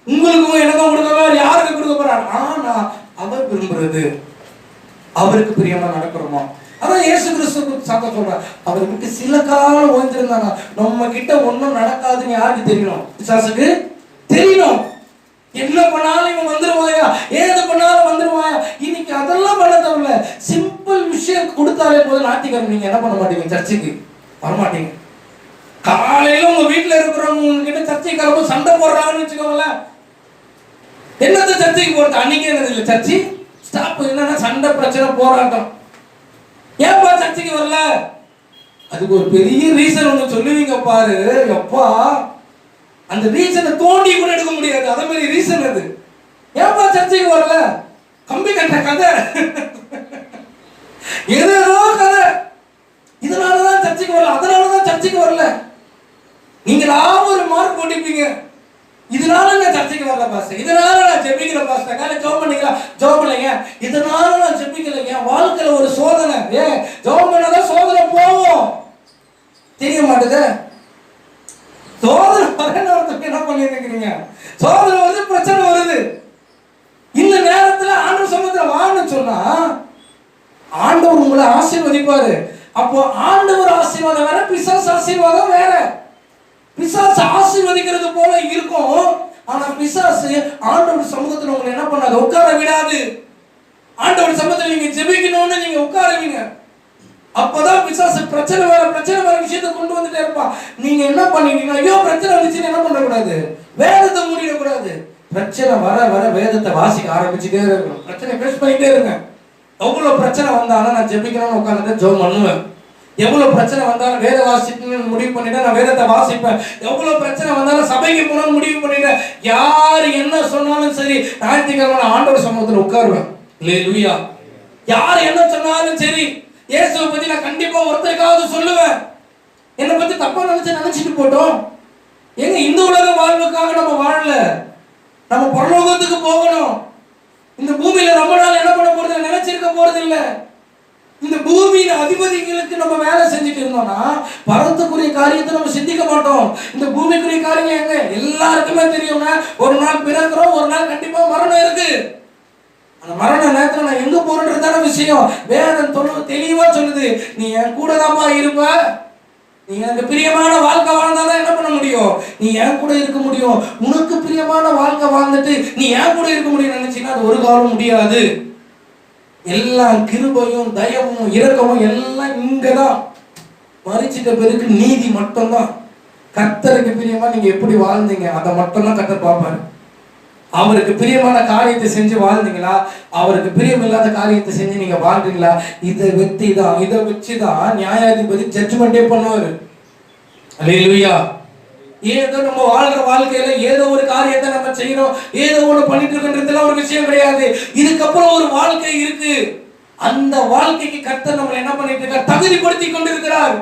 உங்களுக்கும் எனக்கும் கொடுக்கவே யாருக்கு கொடுக்க போறார்? ஆனா அவர் விரும்புறது அவருக்கு பிரியமா நடக்கிறோமா? அதான் இயேசு கிறிஸ்து சாக்க சொல்றார், அவருக்கு சில காலம் ஓய்ந்திருந்தானா நம்ம கிட்ட ஒன்னும் நடக்காதுன்னு யாருக்கு தெரியணும்? பிசாசுக்கு தெரியணும். என்ன பண்ணாலும் இவன் வந்துருவாயா, ஏது பண்ணாலும் வந்துருவாயா. இன்னைக்கு அதெல்லாம் பண்ண தேவையில்ல. சிம்பிள் விஷயம் கொடுத்தாலே போதும். ஞாயிற்றுக்கிழமை நீங்க என்ன பண்ண மாட்டீங்க? சர்ச்சுக்கு வரமாட்டீங்க. காலையில உங்க வீட்டுல இருக்கிறவங்க உங்ககிட்ட சர்ச்சைக்கு கிளம்ப சண்டை போடுறாங்கன்னு வச்சுக்கோங்களேன். என்னது சர்ச்சைக்கு போறது? அன்னைக்கு என்னது இல்லை சர்ச்சை ஸ்டாப். என்னன்னா சண்டை, பிரச்சனை, போராட்டம். ஏன்பா சர்ச்சைக்கு வரல? அதுக்கு ஒரு பெரிய ரீசன் ஒண்ணு சொல்லுவீங்க பாரு. எப்பா அந்த ரீசனை தோண்டி கூட எடுக்க முடியாது. அதே மாதிரி ரீசன் அது. ஏன்பா சர்ச்சைக்கு வரல? கம்பி கட்ட கதை, ஏதோ கதை. இதனாலதான் சர்ச்சைக்கு வரல, அதனாலதான் சர்ச்சைக்கு வரல. நீங்களா ஒரு மார்க் போட்டிப்பீங்க, இதனால நான் சர்ச்சைக்கு வரல பாஸ்டர், இதனால நான் ஜெபிக்கல பாஸ்டர். காலை ஜெபம் பண்ணீங்களா? ஜெபம் பண்ணலைங்க. இதனால நான் ஜெபிக்கலைங்க. வாழ்க்கையில ஒரு சோதனை. ஜெபம் பண்ணாதான் சோதனை போகும். தெரிய மாட்டேது. சோதனை வரணும்னு என்ன பண்ணிருக்கீங்க? சோதனை வருது, பிரச்சனை வருது. இந்த நேரத்துல ஆண்டவர் சமூகத்துல வான்னு சொன்னா ஆண்டவர் உங்களை ஆசீர்வதிப்பாரு. அப்போ ஆண்டவர் ஆசீர்வாதம் வேற, பிசாசு ஆசீர்வாதம் வேற. பிசாசு ஆசீர்வதிக்கிறது போல இருக்கும், ஆனா பிசாசு ஆண்டவர் சமூகத்துல உங்களை என்ன பண்ணாது? உட்கார விடாது. ஆண்டவர் சமூகத்துல நீங்க ஜெபிக்கணும்னு நீங்க உட்காருவீங்க. அப்பதான் பிசாசு பிரச்சனை வேற விஷயத்தை கொண்டு வந்துட்டே இருப்பான். நீங்க என்ன பண்ணீங்கன்னா, ஐயோ பிரச்சனை வந்துச்சுன்னு என்ன பண்ணக்கூடாது? வேதத்தை மூடிடக்கூடாது. பிரச்சனை வர வர வேதத்தை வாசிக்க ஆரம்பிச்சுட்டே இருக்கணும். பிரச்சனை ஃபேஸ் பண்ணிட்டே இருங்க. எவ்வளவு பிரச்சனை வந்தாலும் நான் ஜெபிக்கணும்னு உட்காந்துட்டு ஜெபம் பண்ணுவேன். எவ்வளவு பிரச்சனை வந்தாலும் வேத வாசிக்கணும்னு முடிவு பண்ணிட்டேன், நான் வேதத்தை வாசிப்பேன். எவ்வளவு பிரச்சனை வந்தாலும் சபைக்கு போகணும்னு முடிவு பண்ணிட்டேன். யார் என்ன சொன்னாலும் சரி, ஞாயிற்றுக்கிழமை ஆண்டவர் சமூகத்தில் உட்காருவேன். அல்லேலூயா. யார் என்ன சொன்னாலும் சரி, இயேசுவை பத்தி நான் கண்டிப்பா ஒருத்தருக்காவது சொல்லுவேன். என்னை பத்தி தப்பா நினைச்சிட்டு போட்டோம். எங்க இந்த உலக வாழ்வுக்காக நம்ம வாழல, நம்ம பரலோகத்துக்கு போகணும். இந்த பூமியில ரொம்ப நாள் என்ன பண்ண போறது, நினைச்சிருக்க போறது இல்ல. இந்த பூமியின் அதிபதிகளுக்கு நம்ம வேலை செஞ்சுட்டு இருந்தோம்னா பரத்துக்குரிய காரியத்தை நம்ம சிந்திக்க மாட்டோம். இந்த பூமிக்குரிய காரியங்கள் எங்க எல்லாருக்குமே தெரியும்னா, ஒரு நாள் பிறக்கிறோம், ஒரு நாள் கண்டிப்பா மரணம் இருக்கு. அந்த மரண நேரத்துல நான் எங்க போறேன்றதான விஷயம் வேதம் தெளிவா சொல்லுது. நீ என் கூட தான்ப்பா இருப்ப, நீ எனக்கு பிரியமான வாழ்க்கை வாழ்ந்தாதான் என்ன பண்ண முடியும், நீ என் கூட இருக்க முடியும். உனக்கு பிரியமான வாழ்க்கை வாழ்ந்துட்டு நீ என் கூட இருக்க முடியும் நினைச்சீங்கன்னா அது ஒரு காலம் முடியாது. எல்லாம் கிருபையும் தயவும் இரக்கமும் எல்லாம் இங்கதான். மரிச்சிட்ட பிறகு நீதி மட்டும்தான். கர்த்தருக்கு பிரியமா நீங்க எப்படி வாழ்ந்தீங்க அதை மட்டும்தான் கர்த்தர் பார்ப்பாரு. அவருக்கு பிரியமான காரியத்தை செஞ்சு வாழ்ந்தீங்களா, அவருக்கு பிரியமில்லாத காரியத்தை செஞ்சு நீங்க வாழ்றீங்களா, இதை வச்சுதான் நியாயாதிபதி ஜட்ஜ்மெண்டே பண்ணுவாரு. அல்லேலூயா. ஏதோ நம்ம வாழ்ற வாழ்க்கையில ஏதோ ஒரு காரியத்தை நம்ம செய்யறோம், ஏதோ ஒண்ணு பண்ணிட்டு இருக்கின்றதுல ஒரு விஷயம் கிடையாது. இதுக்கப்புறம் ஒரு வாழ்க்கை இருக்கு. அந்த வாழ்க்கைக்கு கர்த்தர் நம்ம என்ன பண்ணிட்டு இருக்கார், தகுதிப்படுத்தி கொண்டிருக்கிறார்.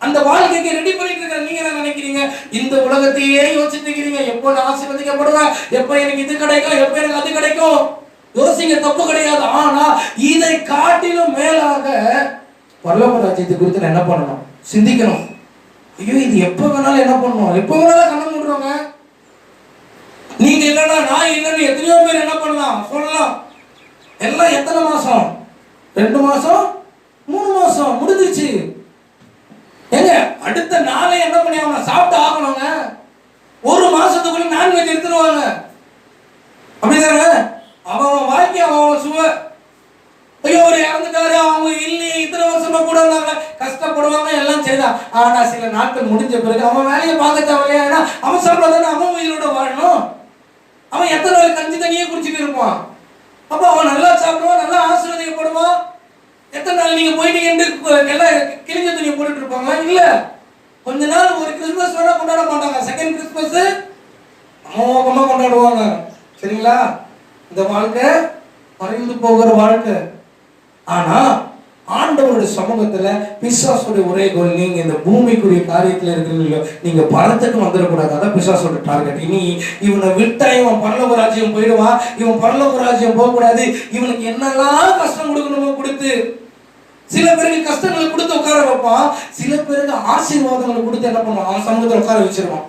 அந்த வாழ்க்கைக்கு ரெடி பண்ணிட்டு இருக்க. நீங்க என்ன நினைக்கிறீங்க, இந்த உலகத்தையே யோசிச்சுட்டு இருக்கிறீங்க, எப்போ நான் ஆசீர்வதிக்கப்படுவேன், எப்ப எனக்கு இது கிடைக்கும், எப்ப எனக்கு அது கிடைக்கும். யோசிங்க, தப்பு கிடையாது. ஆனா இதை காட்டிலும் மேலாக பரலோக ராஜ்யத்தை குறித்து நான் என்ன பண்ணணும், சிந்திக்கணும். ஐயோ இது எப்ப வேணாலும் என்ன பண்ணுவோம், எப்ப வேணாலும் கண்ண மூடுறோங்க. நீங்க இல்லைன்னா நான் இல்லைன்னு எத்தனையோ பேர் என்ன பண்ணலாம் சொல்லலாம். எல்லாம் எத்தனை மாசம், 2 மாசம் 3 மாசம் முடிஞ்சிச்சு. ஏங்க அடுத்த நாளே என்ன பண்ணி ஆகணும், சாப்பிட்டு ஆகணுங்க. 1 மாசத்துக்குள்ள நான்வெஜ் எடுத்துருவாங்க. அப்படிதானே? அவன் வாழ்க்கை அவன் சுவ. ஐயோ அவர் இறந்துட்டாரு, அவங்க இல்லையே, இத்தனை வருஷமா கூட இருந்தாங்க, கஷ்டப்படுவாங்க, எல்லாம் செய்தான். ஆனா சில நாட்கள் முடிஞ்ச பிறகு அவன் வேலையை பார்க்க தேவையா, ஏன்னா அவன் சாப்பிடாதானே அவன் உயிரோட வாழணும். அவன் எத்தனை நாள் கஞ்சி தண்ணியே குடிச்சிட்டு இருப்பான். அப்ப அவன் நல்லா சாப்பிடுவான், நல்லா ஆசீர்வதிக்கப்படுவான். எத்தனை நாள் நீங்க போயிட்டு எல்லாம் கிழிஞ்ச துணியை போட்டுட்டு இருப்பாங்க இல்ல. கொஞ்ச நாள் ஒரு கிறிஸ்துமஸ் வேணா கொண்டாட மாட்டாங்க, செகண்ட் கிறிஸ்துமஸ் அமோகமா கொண்டாடுவாங்க. சரிங்களா? இந்த வாழ்க்கை மறைந்து போகிற வாழ்க்கை. ஆனா ஆண்டவருடைய சமூகத்துல பிசாசுடைய ஒரே கோல், நீங்க இந்த பூமிக்குரிய காரியத்துல இருக்கிறீங்களோ நீங்க பரத்துக்கு வந்துடக்கூடாது. அதான் பிசாசோட டார்கெட். இனி இவனை விட்டா இவன் பரலோக ராஜ்யம் போயிடுவான், இவன் பரலோக ராஜ்யம் போக கூடாது. இவனுக்கு என்னெல்லாம் கஷ்டம் கொடுக்கணுமோ கொடுத்து, சில பேருக்கு கஷ்டங்களை கொடுத்து உட்கார வைப்பான், சில பேருக்கு ஆசீர்வாதங்களை கொடுத்து என்ன பண்ணுவான், அவன் சமூகத்தில் உட்கார வச்சிருவான்.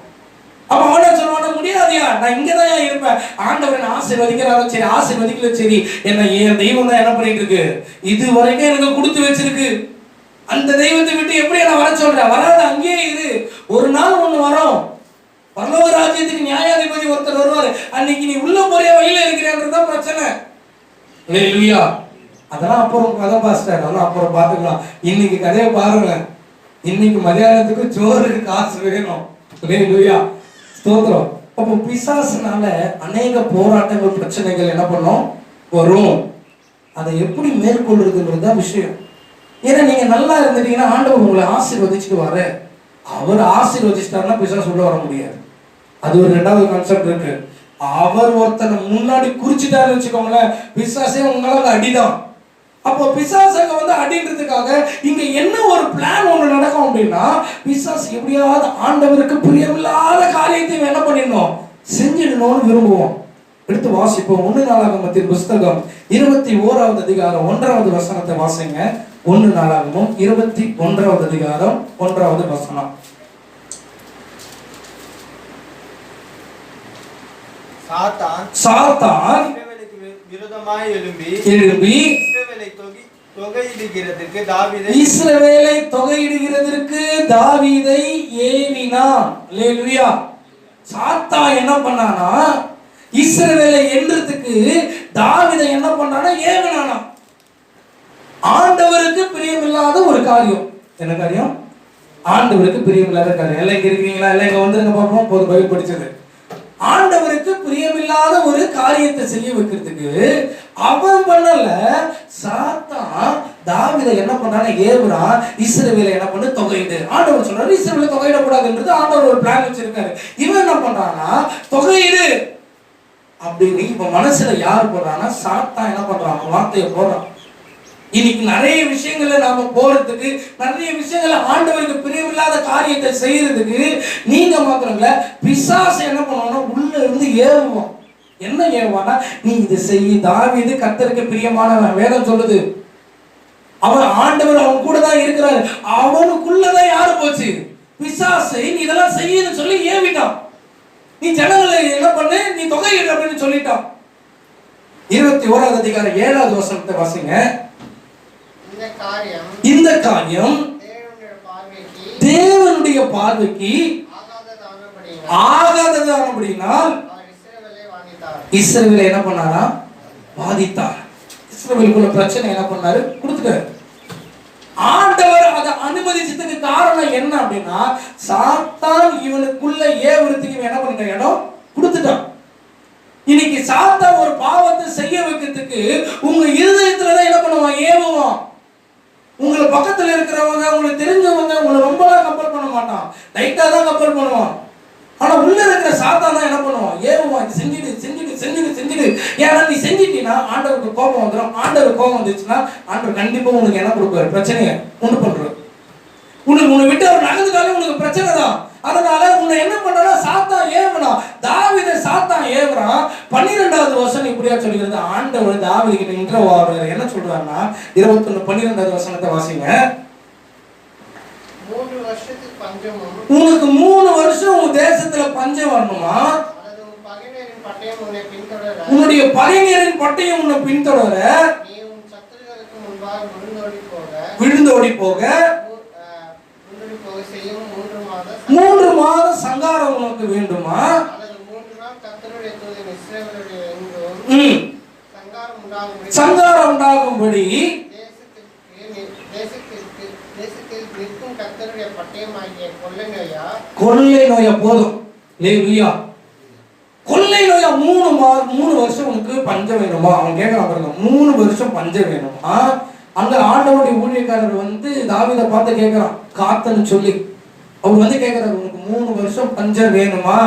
அப்ப அவன சொல்லுவான, முடியாதியா, நான் இங்கதான் இருப்பேன், ஆண்டவரை ஆசீர்வதிக்கிறாரோ சரி, ஆசீர்வதிக்கல சரி, என்ன என் தெய்வம் தான் என்ன பண்ணிட்டு இருக்கு, இது வரைக்கும் எனக்கு கொடுத்து வச்சிருக்கு. அந்த தெய்வத்தை விட்டு எப்படி என்ன வர சொல்ற, வராத அங்கேயே இரு. ஒரு நாள் ஒண்ணு வரும், பரலோக ராஜ்யத்துக்கு நியாயாதிபதி ஒருத்தர் வருவாரு. அன்னைக்கு நீ உள்ள போறிய வழியில இருக்கிறான்றதுதான் பிரச்சனை. அல்லேலூயா. அதெல்லாம் அப்புறம் கதை பாஸ்டர், அதெல்லாம் அப்புறம் பார்த்துக்கலாம். இன்னைக்கு கதையை பாருங்க. இன்னைக்கு மதியானத்துக்கு சோறுக்கு காசு வேணும். அல்லேலூயா, ஸ்தோத்திரம். அப்போ பிசாசுனால அநேக போராட்டங்கள் பிரச்சனைகள் என்ன பண்ணும் வரும். அதை எப்படி மேற்கொள்றதுன்றது தான் விஷயம். ஏன்னா நீங்க நல்லா இருந்துட்டீங்கன்னா ஆண்டவர் உங்களை ஆசீர்வதிச்சுட்டு வர, அவர் ஆசீர்வதிச்சிட்டாருன்னா பிசாசு உள்ள வர முடியாது. அது ஒரு 2வது கான்செப்ட் இருக்கு. அவர் ஒருத்தனை முன்னாடி குறிச்சிட்டாருன்னு வச்சுக்கோங்களேன், பிசாசே உங்களுக்கு அடிதான். அப்போ பிசாசுக்கு அடின்றதுக்காக இங்க என்ன ஒரு பிளான் ஒண்ணு நடக்கும் அப்படின்னா, பிசாசு எப்படியாவது ஆண்டவருக்கு பிரியமில்லாத காரியத்தை என்ன பண்ணிடணும், செஞ்சிடணும்னு விரும்புவோம். எடுத்து வாசிப்போம். 1 நாளாகமத்தின் புஸ்தகம் 21வது அதிகாரம் 1வது வசனத்தை வாசிங்க. 1 நாளாகமம் 21வது அதிகாரம் 1வது வசனம். சாத்தான் விரோதமாய் எழும்பி இஸ்ரவேலை தொகையிடுகிறதற்கு தாவீதை ஏவினான். அல்லேலூயா. சாத்தான் என்ன பண்ணானா, இஸ்ரவேலை என்றதுக்கு தாவீதை என்ன பண்ணானா, ஏவினானா. ஆண்டவருக்கு பிரியமில்லாத ஒரு காரியம். என்ன காரியம்? ஆண்டவருக்கு பிரியமில்லாத காரியம். எல்லாம் இங்க இருக்கீங்களா? எல்லாம் இங்க வந்துருங்க பாப்போம். போது பைபிள் படிச்சது. ஆண்டவருக்கு பிரியமில்லாத தேவையில்லாத ஒரு காரியத்தை செய்ய வைக்கிறதுக்கு அவன் பண்ணல, சாத்தான் தாவீதை என்ன பண்றான, ஏவுறான். இஸ்ரவேலை என்ன பண்ணு, தொகையிடு. ஆண்டவர் சொல்றாரு இஸ்ரவேலை தொகையிடக்கூடாதுன்றது ஆண்டவர் ஒரு பிளான் வச்சிருக்காரு. இவன் என்ன பண்றான்னா, தொகையிடு அப்படின்னு இப்ப மனசுல யார் போடுறான்னா, சாத்தான் என்ன பண்றான், வார்த்தையை போடுறான். இன்னைக்கு நிறைய விஷயங்கள்ல நாம போறதுக்கு, நிறைய விஷயங்கள ஆண்டவருக்கு பிரியமில்லாத காரியத்தை செய்யறதுக்கு நீங்க மாத்திரங்கள பிசாசு என்ன பண்ணுவான்னா, உள்ள இருந்து ஏவுவோம். என்ன ஏவானா, நீ இதை செய்ய. தாவீது கர்த்தருக்கு பிரியமானவன், வேதம் சொல்லுது. அவன் ஆண்டவர் அவன் கூட தான் இருக்கிறாரு. அவனுக்குள்ளதான் யாரு போச்சு, பிசாசை நீ இதெல்லாம் செய்யன்னு சொல்லி ஏவிட்டான். நீ ஜனங்களை என்ன பண்ணு, நீ தொகையிடு அப்படின்னு சொல்லிட்டான். 21வது அதிகாரம் 7வது வசனத்தை வாசிங்க. இந்த காரியம் தேவனுடைய பார்வைக்கு ஆகாததானபடியினால் இஸ்ரவேலை என்ன பண்ணாரா, வாதித்தார். இஸ்ரவேலுக்குள்ள பிரச்சனை என்ன பண்ணாரு, கொடுத்துட்டாரு. ஆண்டவர் அதை அனுமதிச்சதுக்கு காரணம் என்ன அப்படின்னா, சாத்தான் இவனுக்குள்ள ஏவுறதுக்கு என்ன பண்ணிட்ட இடம் கொடுத்துட்டான். இன்னைக்கு சாத்தான் ஒரு பாவத்தை செய்ய வைக்கிறதுக்கு உங்க இருதயத்துலதான் என்ன பண்ணுவான், ஏவுவான். உங்களை பக்கத்துல இருக்கிறவங்க, உங்களுக்கு தெரிஞ்சவங்க உங்களை ரொம்பலாம் கம்பல் பண்ண மாட்டான், லைட்டா தான் கம்பல் பண்ணுவான். ஆனா உள்ள இருக்கிற சாத்தான் தான் என்ன பண்ணுவான், ஏவுவான். செஞ்சுட்டு செஞ்சுட்டு செஞ்சுட்டு செஞ்சுட்டு. ஏன்னா நீ செஞ்சிட்டீங்கன்னா ஆண்டவருக்கு கோபம் வந்துடும். ஆண்டவர் கோபம் வந்துச்சுன்னா ஆண்டவர் கண்டிப்பா உனக்கு என்ன கொடுப்பாரு, பிரச்சனையை உண்டு பண்றாரு. உன்னை விட்டு அவர் நகர்ந்துட்டாலே உனக்கு பிரச்சனை தான். அதனால உன்னை என்ன பண்றா, சாத்தான் ஏவனா. தாவீதை சாத்தான் ஏவுறான். 12வது வசனம் இப்படியா சொல்லுகிறது. ஆண்டவர் தாவீது கிட்ட இன்டர்வியூ ஆகுறாரு. என்ன சொல்றாருன்னா, 21 12வது வசனத்தை வாசிங்க. உனக்கு 3 வருஷம் உன் தேசத்துல பஞ்சம் வரணுமா, உன்னுடைய பகைஞரின் பட்டயம் உன்னை பின்தொடர, விழுந்தோடி போக 3 மாதம் சங்காரம் உனக்கு வேண்டுமா, சங்காரம் உண்டாகும்படி கொள்ளை நோயா போதும். கொள்ளை நோயா 3 வருஷம் உனக்கு பஞ்சம் வேணுமா. அவன் கேட்கறான் பாருங்க, 3 வருஷம் பஞ்சம் வேணுமா. அங்க ஆண்டவருடைய ஊழியக்காரர் வந்து தாவீதை பார்த்து கேட்கிறான், காத்தன்னு சொல்லி. அவர் வந்து கேட்கிறாரு, உனக்கு 3 வருஷம் பஞ்சம் வேணுமா,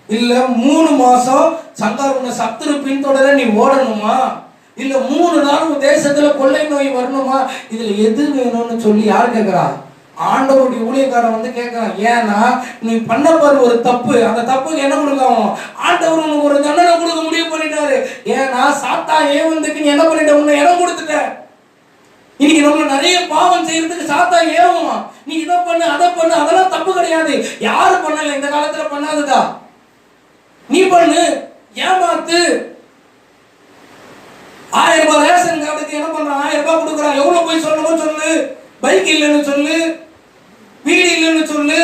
இல்ல 3 மாசம் சங்காரம் சத்துரு பின்தொடர நீ ஓடணுமா, இல்ல 3 நாள் உன் தேசத்துல கொள்ளை நோய் வரணுமா, இதுல எது வேணும்னு சொல்லி யார் கேட்கிறா, ஆண்டவருடைய ஊழியக்காரன் வந்து கேட்கிறான். ஏன்னா நீ பண்ண பாரு ஒரு தப்பு, அந்த தப்புக்கு என்ன கொடுக்காமோ ஆண்டவர் உனக்கு ஒரு தண்டனை கொடுக்க முடிவு பண்ணிட்டாரு. ஏன்னா சாத்தா ஏவந்துக்கு நீ என்ன பண்ணிட்ட, உன்னை இடம் கொடுத்துட்ட. இன்னைக்கு நம்மள நிறைய பாவம் செய்யறதுக்கு சாத்தா ஏவுமா, நீ இதை பண்ணு அதை பண்ணு, அதெல்லாம் தப்பு கிடையாது. யாரு பண்ணல, இந்த காலத்துல பண்ணாதுதா, நீ பண்ணு. ஏமாத்து. 1000 ரூபாய் ரேஷன் கார்டுக்கு என்ன பண்றான், 1000 ரூபாய் கொடுக்குறான். எவ்வளவு போய் சொல்லணுமோ சொல்லு, பைக் இல்லைன்னு சொல்லு, வீடு இல்லைன்னு சொல்லு,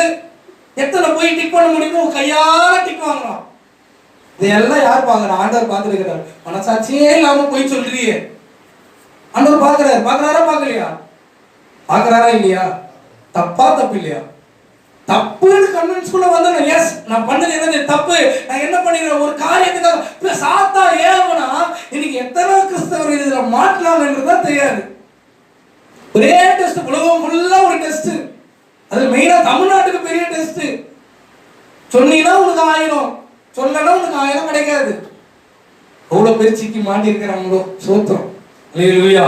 எத்தனை போய் டிக் பண்ண முடியுமோ கையால டிக் வாங்குறான். இதெல்லாம் யார் பாக்குறான், ஆண்டவர் பார்த்துட்டு இருக்கிறார். மனசாட்சியே இல்லாம போய் சொல்றியே, ஆண்டவர் பாக்குறாரு. பாக்குறாரா பாக்கலையா, பாக்குறாரா இல்லையா, தப்பா தப்பு இல்லையா, தப்புன்னு கன்வின்ஸ்குள்ள வந்தேன். எஸ் நான் பண்ணது என்னது தப்பு, நான் என்ன பண்ணிக்கிறேன் ஒரு காரியத்துக்காக. சாத்தா ஏவனா இன்னைக்கு எத்தனை கிறிஸ்தவர் இதுல மாட்டலாம் என்றுதான் தெரியாது. ஒரே டெஸ்ட், உலகம் ஃபுல்லா ஒரு டெஸ்ட். அது மெயினா தமிழ்நாட்டுக்கு பெரிய டெஸ்ட். சொன்னீங்கன்னா உனக்கு 1000, சொல்லனா உனக்கு 1000 கிடைக்காது. அவ்வளவு பேர் சிக்கி மாட்டி இருக்கிறாங்களோ. சோத்திரம். அல்லேலூயா.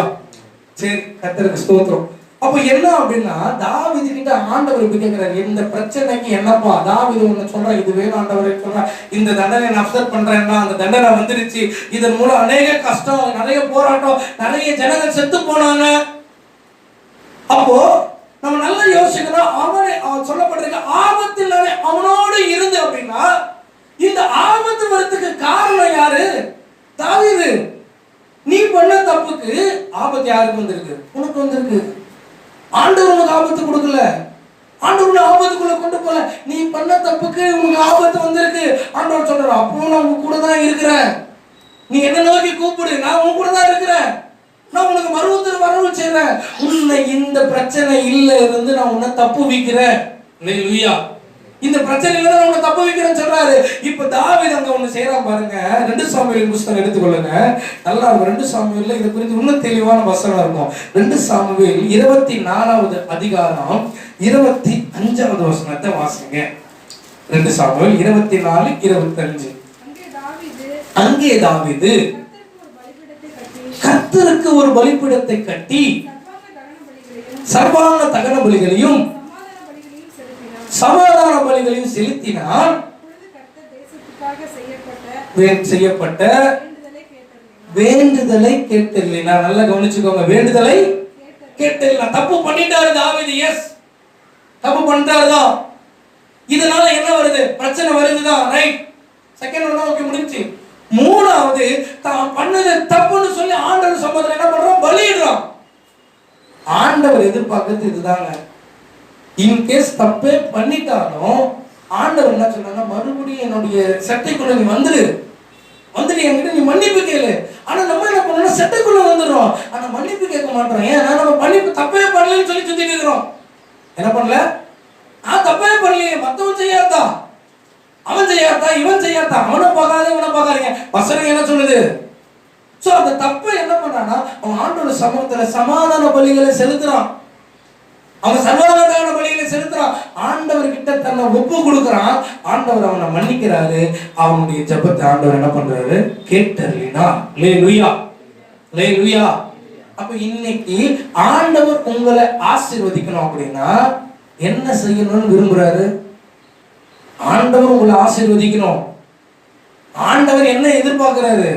சரி, கர்த்தருக்கு ஸ்தோத்திரம். அப்ப என்ன அப்படின்னா, தாவீது கிட்ட ஆண்டவர் இப்படி கேட்கிறாரு, இந்த பிரச்சனைக்கு என்னப்பா. தாவீது ஒண்ணு சொல்ற, இது வேணும் ஆண்டவரே சொல்ற, இந்த தண்டனை நான் அப்செட் பண்றேன்னா அந்த தண்டனை வந்துருச்சு. இதன் மூலம் அநேக கஷ்டம், நிறைய போராட்டம், நிறைய ஜனங்கள் செத்து போனாங்க. அப்போ நம்ம நல்லா யோசிக்கணும். அவன் சொல்லப்பட்டிருக்க ஆபத்தில் அவனோடு இருந்து அப்படின்னா, இந்த ஆபத்து வரத்துக்கு காரணம் யாரு, தாவீது. நீ பண்ண தப்புக்கு ஆபத்து யாருக்கு வந்திருக்கு, உனக்கு வந்திருக்கு. ஆண்டவர் உனக்கு ஆபத்து கொடுக்கல, ஆண்டவர் ஆபத்துக்குள்ள கொண்டு போல. நீ பண்ண தப்புக்கு உனக்கு ஆபத்து வந்திருக்கு. ஆண்டவர் சொல்றாரு, அப்போ நான் உங்க கூட தான் இருக்கிறேன், நீ என்ன நோக்கி கூப்பிடு, நான் உங்க கூட தான் இருக்கிறேன், நான் உனக்கு மறுபடியும் வரவு செய்றேன். உன்னை இந்த பிரச்சனை இல்ல இருந்து நான் உன்னை தப்பு வைக்கிறேன். அல்லேலூயா. இந்த பிரச்சனையில தான் உன்னை தப்பு வைக்கிறேன்னு சொல்றாரு. இப்ப தாவீது அங்க ஒண்ணு செய்யறான் பாருங்க. 2 சாமுவேல் புத்தகம் எடுத்துக்கொள்ளுங்க, நல்லா இருக்கும். 2 சாமுவேல்ல இதை குறித்து இன்னும் தெளிவான வசனம் இருக்கும். 2 சாமுவேல் 24வது அதிகாரம் 25வது வசனத்தை வாசிங்க. 2 சாமுவேல் 24:25. அங்கே தாவீது கர்த்தருக்கு ஒரு பலிபீடத்தை கட்டி சர்வாங்க தகன பலிகளையும் சமாதான பலிகளையும் செலுத்தினான். செய்யப்பட்ட வேண்டுதலை கேட்டல்லினா. நல்லா கவனிச்சுக்கோங்க, வேண்டுதலை கேட்டல்லினா. தப்பு பண்ணிட்டாரு தாவீது, எஸ் தப்பு பண்ணிட்டாருதான். இதனால என்ன வருது? பிரச்சனை வருதுதான், ரைட். செகண்ட் ஒன் ஓகே, முடிஞ்சு. மூணாவது, தான் பண்ணது தப்புன்னு சொல்லி ஆண்டவர் சம்பந்தம் என்ன பண்றோம்? பலியிடுறோம். ஆண்டவர் எதிர்பார்க்கிறது இதுதாங்க. இன்கேஸ் தப்பே பண்ணிட்டாலும் ஆண்டவர் என்ன சொன்னாங்க? மறுபடியும் என்னுடைய சட்டைக்குள்ள நீ வந்துடு, என்கிட்ட நீ மன்னிப்பு கேளு. ஆனா நம்ம என்ன பண்ணணும்? சட்டைக்குள்ள வந்துடுறோம், ஆனா மன்னிப்பு கேட்க மாட்டோம். ஏன்னா நம்ம மன்னிப்பு தப்பே பண்ணலன்னு சொல்லி சுத்திட்டு இருக்கிறோம். என்ன பண்ணல? நான் தப்பே பண்ணலையே, மத்தவன் செய்யாதா, அவன் செய்யாதா, இவன் செய்யாதா, அவனை பார்க்காத இவனை பார்க்காதீங்க வசனம் என்ன சொல்லுது? சோ அந்த தப்பை என்ன பண்ணானா, அவன் ஆண்டோட சமூகத்துல சமாதான பலிகளை செலுத்துறான், அவன் சர்வாதான பலிகளை செலுத்துறான், ஆண்டவர் கிட்ட தன்னை ஒப்பு கொடுக்குறான். ஆண்டவர் அவனை மன்னிக்கிறாரு. அவனுடைய ஜெபத்தை ஆண்டவர் என்ன பண்றாரு? கேட்டறினா. அல்லேலூயா, அல்லேலூயா. அப்ப இன்னைக்கு ஆண்டவர் உங்களை ஆசீர்வதிக்கணும் அப்படின்னா என்ன செய்யணும்னு விரும்புறாரு? ஆண்டவர் உங்களை ஆசீர்வதிக்கணும். ஆண்டவர் என்ன எதிர்பார்க்கிறாரு?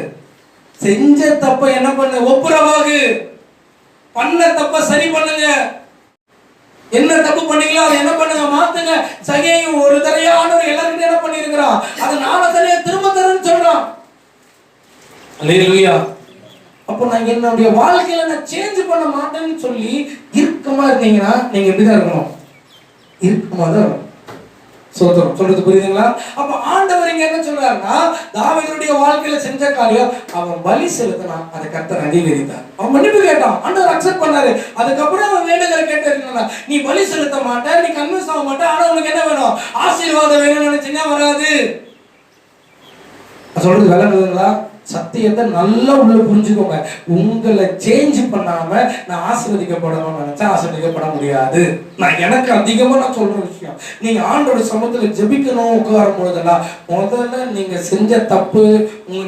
செஞ்ச தப்ப என்ன பண்ண? ஒப்புரவாகு. பண்ண தப்ப சரி பண்ணுங்க. என்ன தப்பு பண்ணீங்களோ அதை என்ன பண்ணுங்க? மாத்துங்க. சகையும் ஒரு தரையா ஆண்டவர் எல்லாருக்கும் என்ன பண்ணிருக்கிறான்? அதை 4 தரையா திரும்ப தரேன்னு சொல்றான். அல்லேலூயா. அப்போ நான் என்னுடைய வாழ்க்கையில நான் சேஞ்ச் பண்ண மாட்டேன்னு சொல்லி இறுக்கமா இருந்தீங்கன்னா நீங்க எப்படிதான் இருக்கணும்? இறுக்கமா தான் இருக்கணும். சோதரம் சொல்றது புரியுதுங்களா? அப்ப ஆண்டவர் இங்க என்ன சொல்றாருன்னா, தாவீதுடைய வாழ்க்கையில செஞ்ச காரியம், அவன் பலி செலுத்தினான், அதை கர்த்தர் அங்கீகரித்தார். அவன் மன்னிப்பு கேட்டான், ஆண்டவர் அக்செப்ட் பண்ணாரு. அதுக்கப்புறம் அவன் வேண்டுதலை கேட்டு, நீ பலி செலுத்த மாட்ட, நீ கன்வின்ஸ் ஆக மாட்ட, ஆனா உனக்கு என்ன வேணும்? ஆசீர்வாதம் வேணும்னு நினைச்சீங்கன்னா வராது. சொல்றது விளங்குதுங்களா? சத்தியத்தை நல்லா உள்ள புரிஞ்சுக்கோங்க. உங்களை சேஞ்ச் பண்ணாம நான் ஆசீர்வதிக்கப்படணும்னு நினைச்சா ஆசீர்வதிக்கப்பட முடியாது. நான் எனக்கு அதிகமா நான் சொல்ற விஷயம், நீங்க ஆண்டோட சமூகத்துல ஜெபிக்கணும் உட்காரும் பொழுதெல்லாம் முதல்ல நீங்க செஞ்ச தப்பு,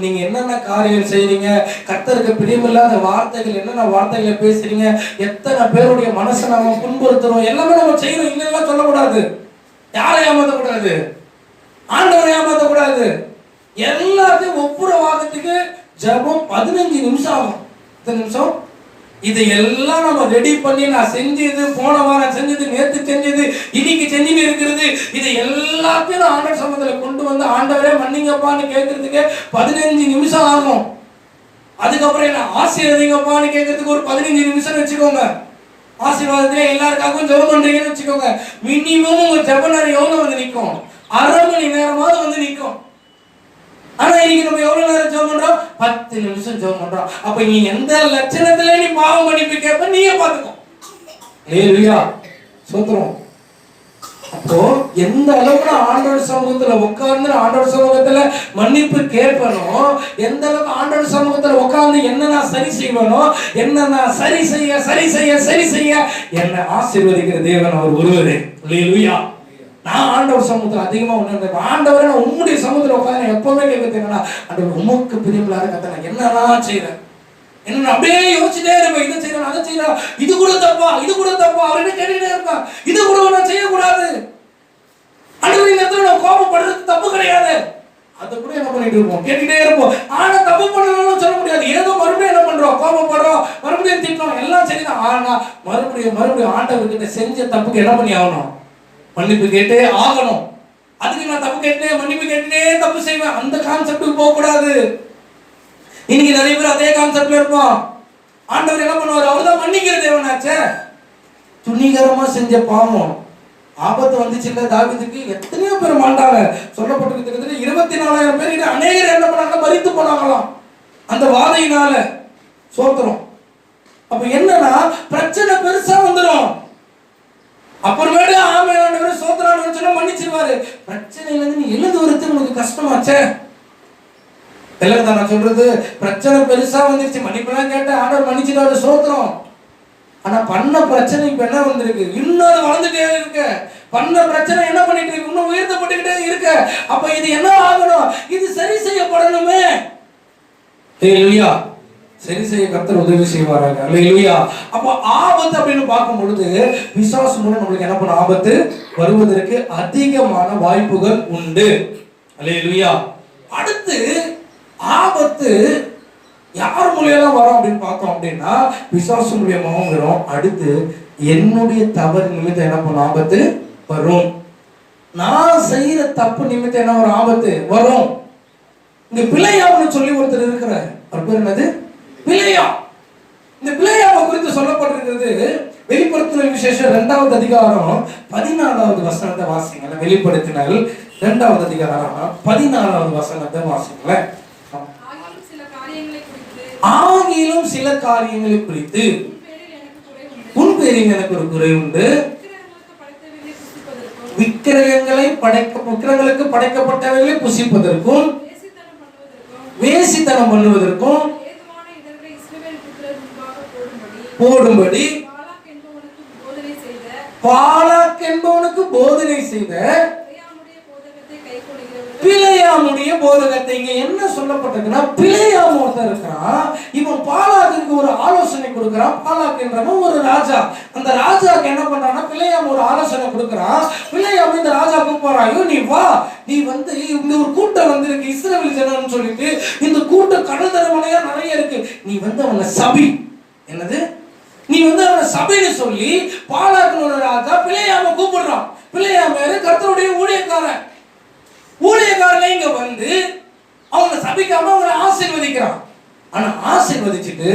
நீங்க என்னென்ன காரியம் செய்றீங்க, கர்த்தருக்கு பிரியமில்லாத வார்த்தைகள், என்னென்ன வார்த்தைகளை பேசுறீங்க, எத்தனை பேருடைய மனசை நம்ம புண்படுத்துறோம், எல்லாமே நம்ம செய்யணும். இல்லைன்னா சொல்லக்கூடாது. யாரை ஏமாத்தக்கூடாது? ஆண்டவரை ஏமாத்தக்கூடாது. எல்லாத்தையும் ஒப்புரவாகத்துக்கு ஜெபம் 15 நிமிஷம் ஆகும். எத்தனை நிமிஷம்? இது எல்லாம் நம்ம ரெடி பண்ணி நான் செஞ்சது, போன வாரம் செஞ்சது, நேற்று செஞ்சது, இன்னைக்கு செஞ்சுட்டு இருக்கிறது, இது எல்லாத்தையும் நான் ஆண்டவர் சமூகத்தில் கொண்டு வந்து ஆண்டவரே மன்னிங்கப்பான்னு கேட்கறதுக்கு 15 நிமிஷம் ஆகும். அதுக்கப்புறம் என்ன ஆசீர்வதிங்கப்பான்னு கேட்கறதுக்கு ஒரு 15 நிமிஷம் வச்சுக்கோங்க. ஆசீர்வாதத்திலே எல்லாருக்காகவும் ஜெபம் பண்றீங்கன்னு வச்சுக்கோங்க. மினிமம் உங்க ஜெப நேரம் எவ்வளவு வந்து நிற்கும்? 1/2 மணி நேரமாவது வந்து நிற்கும். ஆனா இன்னைக்கு நம்ம எவ்வளவு நேரம் ஜெபம் பண்றோம்? 10 நிமிஷம் ஜெபம் பண்றோம். அப்ப நீ எந்த லட்சணத்துல நீ பாவம் மன்னிப்பு கேட்ப நீயே பாத்துக்கோ. அல்லேலூயா, ஸ்தோத்திரம். அப்போ எந்த அளவுக்கு ஆண்டவர் சமூகத்துல உட்கார்ந்து ஆண்டவர் சமூகத்துல மன்னிப்பு கேட்பனோ, எந்த அளவுக்கு ஆண்டவர் சமூகத்துல உட்கார்ந்து என்ன நான் சரி செய்வனோ, என்ன நான் சரி செய்ய என்னை ஆசீர்வதிக்கிற தேவன் அவர் ஒருவரே. அல்லேலூயா. நான் ஆண்டவர் சமூகத்தில் அதிகமா உணர்ந்தேன். ஆண்டவரை நான் உம்முடைய சமூகத்தில் உட்காந்து எப்பவுமே கேட்கறேன்னா, ஆண்டவர் உமக்கு பிரியமில்லாத கத்தை நான் என்னெல்லாம் செய்யறேன், என்ன அப்படியே யோசிச்சுட்டே இருப்பேன். இதை செய்யறேன், அதை செய்யறேன், இது கூட தப்பா, அவர்கிட்ட கேட்டுக்கிட்டே இருப்பேன். இது கூட நான் செய்யக்கூடாது. ஆண்டவர் இந்த இடத்துல நான் கோபப்படுறது தப்பு கிடையாது. அதை கூட என்ன பண்ணிட்டு இருப்போம், கேட்டுக்கிட்டே இருப்போம். ஆனா தப்பு பண்ணணும்னு சொல்ல முடியாது. ஏதோ மறுபடியும் என்ன பண்றோம்? கோபப்படுறோம், மறுபடியும் திட்டோம், எல்லாம் சரிதான். ஆனா மறுபடியும் ஆண்டவர்கிட்ட செஞ்ச தப்புக்கு என்ன பண்ணி ஆகணும்? மன்னிப்பு கேட்டே ஆகணும். அதுக்கு நான் தப்பு கேட்டே மன்னிப்பு கேட்டே தப்பு செய்வேன், அந்த கான்செப்டுக்கு போக கூடாது. இன்னைக்கு நிறைய பேர் அதே கான்செப்ட்ல இருப்போம். ஆண்டவர் என்ன பண்ணுவார்? அவர்தான் மன்னிக்கிற தேவனாச்சே. துணிகரமா செஞ்ச பாவம் ஆபத்து வந்துச்சு இல்ல தாவீதுக்கு, எத்தனையோ பேர் மாண்டாங்க. சொல்லப்பட்டிருக்கிறது 24,000 பேர், அநேகர் என்ன பண்ணாங்க? மரித்து போனாங்களாம் அந்த வாதையினால. சோத்திரம். அப்ப என்னன்னா பிரச்சனை பெருசா வந்துடும். அப்புறமேட்டு ஆமென் சோத்திரம் சொன்னா மன்னிச்சிருவாரு. பிரச்சனையில இருந்து நீ எழுந்து வரது உனக்கு கஷ்டமாச்சே. நான் சொல்றது, பிரச்சனை பெருசா வந்துருச்சு, மன்னிப்பெல்லாம் கேட்ட ஆண்டவர் மன்னிச்சுட்டாரு, சோத்திரம். ஆனா பண்ண பிரச்சனை இப்ப என்ன வந்திருக்கு, இன்னும் வளர்ந்துட்டே இருக்க. பண்ண பிரச்சனை என்ன பண்ணிட்டு இருக்கு, இன்னும் உயர்த்தப்பட்டுக்கிட்டே இருக்க. அப்ப இது என்ன ஆகணும், இது சரி செய்யப்படணுமே. ஹல்லேலூயா. சரி செய்ய கர்த்தர் உதவி செய்வாராங்க. ஹல்லேலூயா. அப்ப ஆபத்து அப்படின்னு பார்க்கும் பொழுது பிசாசு மூலம் நம்மளுக்கு என்ன பண்ண, ஆபத்து வருவதற்கு அதிகமான வாய்ப்புகள் உண்டு. ஹல்லேலூயா. அடுத்து ஆபத்து யார் மூலியெல்லாம் வரும் அப்படின்னு பார்த்தோம் அப்படின்னா பிசாசு மூலியமாகவும் வரும். அடுத்து என்னுடைய தவறு நிமித்தம் என்ன பண்ண ஆபத்து வரும். நான் செய்யற தப்பு நிமித்தம் என்ன ஒரு ஆபத்து வரும். இங்க பிழையாம்னு சொல்லி ஒருத்தர் இருக்கிறார். அவர் பேர் என்னது, பிழையா. இந்த பிழையாவை குறித்து சொல்லப்பட்டிருக்கிறது வெளிப்படுத்தின விசேஷம் 2வது அதிகாரம் 14வது வசனத்தை வாசிங்களேன். வெளிப்படுத்தினால் 2வது அதிகாரம் 14வது வசனத்தை வாசிங்களேன். ஆகிலும் சில காரியங்களை குறித்து உன் பேரில் எனக்கு ஒரு குறை உண்டு. விக்கிரகங்களுக்கு படைக்கப்பட்டவைகளை புசிப்பதற்கும் வேசித்தனம் பண்ணுவதற்கும் போடும்படி பாலாக் என்பவனுக்கு போதனை செய்த பிழையாமுடைய போதகத்தை. இங்க என்ன சொல்லப்பட்டிருக்குன்னா, பிழையாம ஒருத்தர் இருக்கிறான், இவன் பாலாக்கு ஒரு ஆலோசனை கொடுக்கிறான். பாலாக் என்றவன் ஒரு ராஜா. அந்த ராஜாக்கு என்ன பண்றான்னா, பிழையாம ஒரு ஆலோசனை கொடுக்கிறான். பிழையாம இந்த ராஜா கூப்பிடுறாயோ, நீ வா, நீ வந்து இந்த ஒரு கூட்டம் வந்து இருக்கு இஸ்ரவேல் ஜனம்னு சொல்லிட்டு, இந்த கூட்டம் கடற்கரையா நிறைய இருக்கு, நீ வந்து அவனை சபி. என்னது, நீ வந்து அவனை சபைன்னு சொல்லி பாலாக்குன்னு ஒரு ராஜா பிழையாம கூப்பிடுறான். பிழையாம கர்த்தருடைய ஊழியக்காரன். ஊழியக்காரனை இங்க வந்து அவங்க சபிக்காம அவங்களை ஆசீர்வதிக்கிறான். ஆனா ஆசீர்வதிச்சுட்டு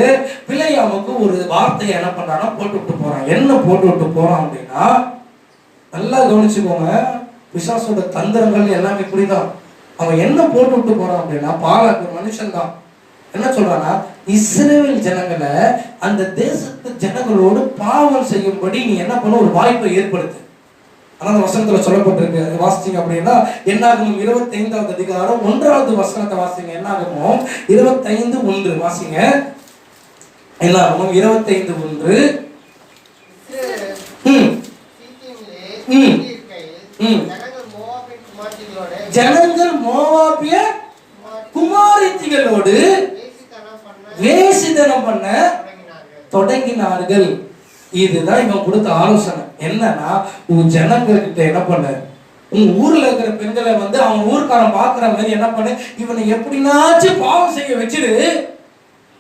பிழையாமுக்கு ஒரு வார்த்தையை என்ன பண்றான்னா போட்டு விட்டு போறான். என்ன போட்டு விட்டு போறான் அப்படின்னா, நல்லா கவனிச்சுக்கோங்க, பிசாசோட தந்திரங்கள் எல்லாமே இப்படிதான். அவன் என்ன போட்டு விட்டு போறான் அப்படின்னா, பாலாக்கு மனுஷன் தான் என்ன சொல்றான்னா, இஸ்ரவேல் ஜனங்களை அந்த தேசத்து ஜனங்களோடு பாவம் செய்யும்படி நீ என்ன பண்ண ஒரு வாய்ப்பை ஏற்படுத்து. அந்த வசனத்துல சொல்லப்பட்டிருக்கு. வாசிங்க அப்படின்னா என்னாகும் 25வது அதிகாரம் 1வது வசனத்தை வாசிங்க. என்னாகும் 25:1 வாசிங்க. என்னாகும் 25:1. ஜனங்கள் மோவாபிய குமாரத்திகளோடு வேசித்தனம் பண்ண தொடங்கினார்கள். இதுதான் இவன் கொடுத்த ஆலோசனை. என்னன்னா, உன் ஜனங்கள்கிட்ட என்ன பண்ண, உன் ஊர்ல இருக்கிற பெண்களை வந்து அவன் ஊர்க்காரன் பாக்குற மாதிரி என்ன பண்ணு, இவனை எப்படினாச்சும் பாவம் செய்ய வச்சிரு.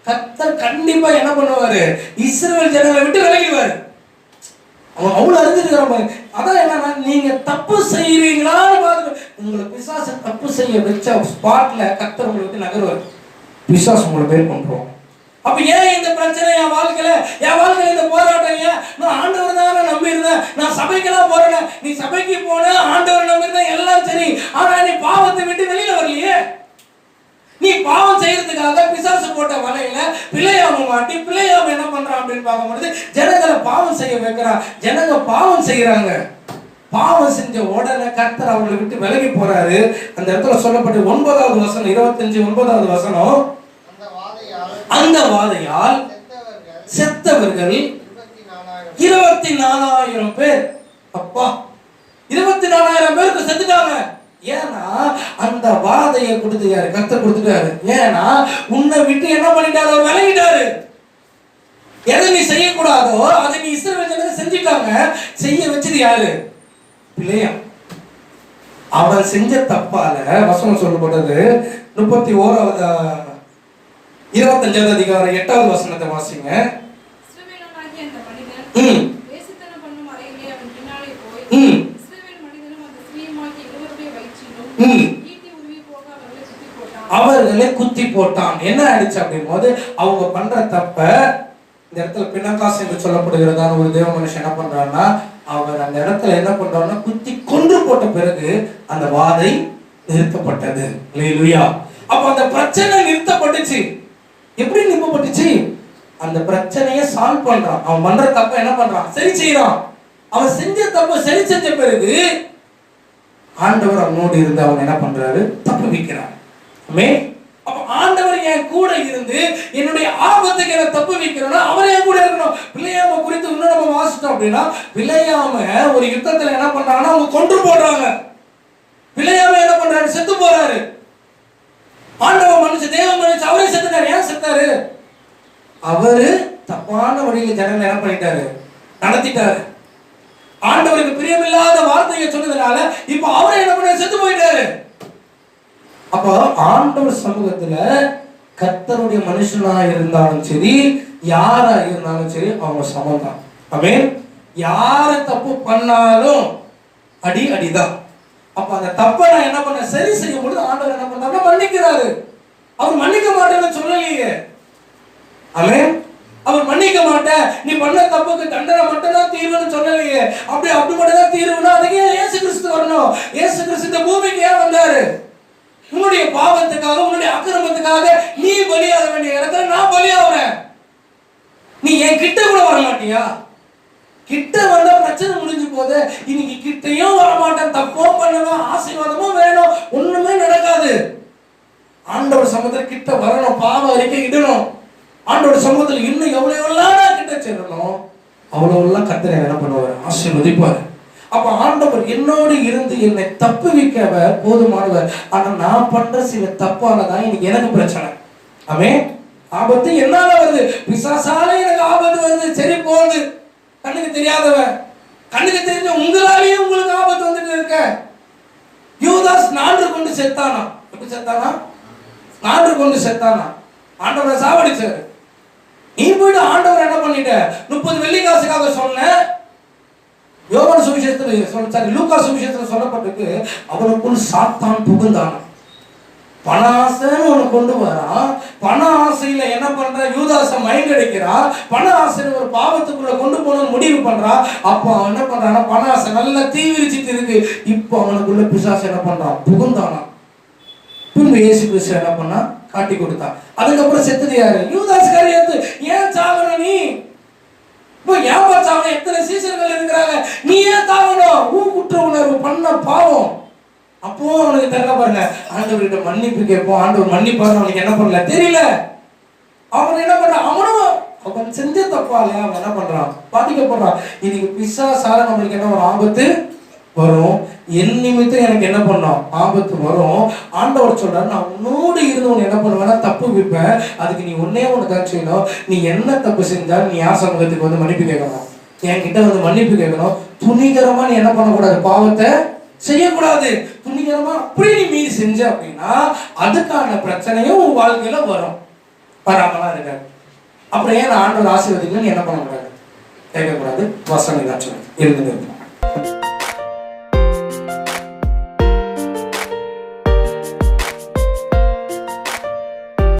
கர்த்தர் கண்டிப்பா என்ன பண்ணுவாரு, இஸ்ரவேல் ஜனங்களை விட்டு விலகிடுவாரு. அவன் அவ்வளவு அறிஞ்சிருக்கிற. அதான் என்னன்னா, நீங்க தப்பு செய்யறீங்களான்னு பார்த்து உங்களை பிசாசு தப்பு செய்ய வச்ச ஸ்பாட்ல கர்த்தர் உங்களை விட்டு நகருவார். பிசாசு உங்களை பேர் பண்றோம். அப்ப ஏன் இந்த பிரச்சனை என் வாழ்க்கையில இந்த போராட்டம்? ஏன் நான் ஆண்டவர் தான் நம்பி இருந்தேன், நான் சபைக்கெல்லாம் போறேன். நீ சபைக்கு போன, ஆண்டவர் நம்பி இருந்த, எல்லாம் சரி. ஆனா நீ பாவத்தை விட்டு வெளியில வரலையே. நீ பாவம் செய்யறதுக்காக பிசாசு போட்ட வலையில பிழையாம மாட்டி பிழையாம என்ன பண்றான் அப்படின்னு பார்க்கும்போது ஜனங்களை பாவம் செய்ய வைக்கிறான். ஜனங்க பாவம் செய்யறாங்க. பாவம் செஞ்ச உடனே கர்த்தர் அவங்களை விட்டு விலகி போறாரு. அந்த இடத்துல சொல்லப்பட்டு 9வது வசனம் 25:9வது வசனம், அந்த வாதையால் செத்தவர்கள் 24,000 பேர். அப்பா, 24,000 பேருக்கு செத்துட்டாங்க. ஏன்னா அந்த வாதையை கொடுத்து யாரு, கர்த்தர் கொடுத்துட்டாரு. ஏன்னா உன்னை விட்டு என்ன பண்ணிட்டாரு, அவர் விலகிட்டாரு. எதை நீ செய்யக்கூடாதோ அதை நீ இஸ்ரவேல் ஜனங்க செஞ்சுட்டாங்க. செய்ய வச்சது யாரு, பிழையாம். அவன் செஞ்ச தப்பால வசனம் சொல்லப்பட்டது 31வது 25வது அதிகாரம் 8வது வசனத்தை வாசிங்க. அவர்களை குத்தி போட்டான். என்ன ஆயிடுச்சு அப்படின் போது அவங்க பண்ற தப்ப இந்த இடத்துல பிணக்காசு என்று சொல்லப்படுகிறதான ஒரு தேவ மனுஷன் என்ன பண்றான்னா, அவர் அந்த இடத்துல என்ன பண்றாருன்னா குத்தி கொன்று போட்ட பிறகு அந்த வாதை நிறுத்தப்பட்டது. அல்லேலூயா. அப்ப அந்த பிரச்சனை நிறுத்தப்பட்டுச்சு. எப்படி நிறுத்தப்பட்டுச்சு? அந்த பிரச்சனையை சால்வ் பண்றான். அவன் பண்ற தப்ப என்ன பண்றான், சரி செய்யறான். அவன் செஞ்ச தப்ப சரி செஞ்ச பிறகு ஆண்டவர் அவனோடு இருந்து அவன் என்ன பண்றாரு? தப்பு வைக்கிறார். ஆமென். அப்ப ஆண்டவர் என் கூட இருந்து என்னுடைய ஆபத்துக்கு என்ன தப்பு வைக்கிறோம்னா அவரே என் கூட இருக்கணும். பிள்ளையாம குறித்து இன்னும் நம்ம வாசிட்டோம் அப்படின்னா, பிள்ளையாம ஒரு யுத்தத்துல என்ன பண்றாங்கன்னா அவங்க கொன்று போடுறாங்க. பிள்ளையாம என்ன பண்றாரு? செத்து போறாரு. ஆண்டவர் மனுஷன், தேவ மனுஷன், அவரே செத்துட்டாரு. ஏன் செத்தாரு? அவரு தப்பான வழியில ஜனங்களை என்ன பண்ணிட்டாரு? நடத்திட்டாரு. ஆண்டவருக்கு பிரியமில்லாத வார்த்தையை சொன்னதுனால இப்ப அவரே என்ன பண்ண? செத்து போயிட்டாரு. அப்ப ஆண்டவர் சமூகத்துல கர்த்தருடைய மனுஷனா இருந்தாலும் சரி, யாரா இருந்தாலும் சரி, அவங்க சமம் தான். ஆமென். யாரு தப்பு பண்ணாலும் அடிதான். அப்ப அந்த தப்பை நான் என்ன பண்ண? சரி செய்யும் பொழுது ஆண்டவர் என்ன பண்றாரு? மன்னிக்கிறாரு. அவர் மன்னிக்க மாட்டேன்னு சொல்லலையே. ஆமென். அவர் மன்னிக்க மாட்டேன், நீ பண்ண தப்புக்கு தண்டனை மட்டும் தான் தீர்வுன்னு சொல்லலையே. அப்படி மட்டும் தான் தீர்வுனா அதுக்கு இயேசு கிறிஸ்து வரணும். இயேசு கிறிஸ்து இந்த பூமிக்கு ஏன் வந்தாரு? உன்னுடைய பாவத்துக்காக, உன்னுடைய அக்கிரமத்துக்காக நீ பலியாக வேண்டிய இடத்துல நான் பலியாகிறேன். நீ என் கிட்ட கூட வர மாட்டியா? கிட்ட வந்தா பிரச்சனை முடிஞ்சு போகுது. இன்னைக்கு கிட்டையும் வர மாட்டேன், தப்பும் பண்ணுவேன், ஆசீர்வாதமும் வேணும், ஒண்ணுமே நடக்காது. ஆண்டவர் சமூகத்துல கிட்ட வரணும், பாவ அறிக்கை இடணும். ஆண்டவர் சமூகத்துல இன்னும் எவ்வளவு கிட்ட சேரணும், அவ்வளவு கர்த்தர் என்ன பண்ணுவார்? ஆசீர்வதிப்பார். அப்ப ஆண்டவர் என்னோடு இருந்து என்னை தப்பு வைக்கவர் போதுமானவர். ஆனா நான் பண்ற சில தப்பானதான் இன்னைக்கு எனக்கு பிரச்சனை. ஆமென். ஆபத்து என்னால வருது, பிசாசால எனக்கு ஆபத்து வருது. சரி போகுது, கண்ணுக்கு தெரியாதவன், கண்ணுக்கு தெரிஞ்ச உங்களாலேயே உங்களுக்கு ஆபத்து வந்துட்டு இருக்க. யூதாஸ் 4 கொண்டு செத்தானா? எப்படி செத்தானா? 4 கொண்டு செத்தானா? ஆண்டவரை சாவடிச்சாரு. நீ போயிட்டு ஆண்டவர் என்ன பண்ணிட்ட? 30 வெள்ளி காசுக்காக சொன்ன. யோவான் சுவிசேஷத்துல லூக்கா சுவிசேஷத்துல சொல்லப்பட்டிருக்கு, அவனுக்குள் சாத்தான் புகுந்தான். பண ஆசைன்னு ஒண்ணு கொண்டு வரான். பண ஆசையில என்ன பண்ற? யூதாச மயங்கடிக்கிறா. பண ஆசைன்னு ஒரு பாவத்துக்குள்ள கொண்டு போகணும்னு முடிவு பண்றா. அப்ப அவன் என்ன பண்றான்னா, பண ஆசை நல்லா தீவிரிச்சிட்டு இருக்கு. இப்போ அவனுக்குள்ள பிசாசு என்ன பண்றான்? புகுந்தானா. பின்பு இயேசு கிறிஸ்து என்ன பண்ணா? காட்டி கொடுத்தான். அதுக்கப்புறம் செத்தது யாரு? யூதாஸ் காரியத்து. ஏன் சாவன நீ? இப்போ ஏன்பா சாவன? எத்தனை சீசர்கள் இருக்கிறாங்க, நீ ஏன் தாவணும்? குற்ற உணர்வு பண்ண பாவம். அப்போ அவனுக்கு தெரியல பாருங்க, ஆண்டவர்கிட்ட மன்னிப்பு கேட்போம், ஆண்டவர் மன்னிப்பாரு. அவனுக்கு என்ன பண்ணல தெரியல. அவன் என்ன பண்றான்? அவன் செஞ்ச தப்பால அவன் என்ன பண்றான்? பாதிக்கப்படுறான். இன்னைக்கு பிசாசால நம்மளுக்கு என்ன ஒரு ஆபத்து வரும். என் நிமித்தம் எனக்கு என்ன பண்ணோம்? ஆபத்து வரும். ஆண்டவர் சொல்றாரு, நான் உன்னோடு இருந்து உன்னை என்ன பண்ணுவேன்னா தப்பு வைப்பேன். அதுக்கு நீ ஒன்னே ஒன்று தான் செய்யணும். நீ என்ன தப்பு செஞ்சாலும் நீ யார் சமூகத்துக்கு வந்து மன்னிப்பு கேட்கணும், என்கிட்ட வந்து மன்னிப்பு கேட்கணும். துணிகரமா நீ என்ன பண்ணக்கூடாது? பாவத்தை செய்யக்கூடாது. துணிகரமா அப்படி நீ மீறி செஞ்ச அப்படின்னா அதுக்கான பிரச்சனையும் உன் வாழ்க்கையில வரும். வராமலாம் இருக்காது. அப்புறம் ஏன் ஆண்டவர் ஆசீர்வதிக்கணும்? நீ என்ன பண்ணக்கூடாது? கேட்கக்கூடாது. வசனம் தான் சொல்லுது. இருந்து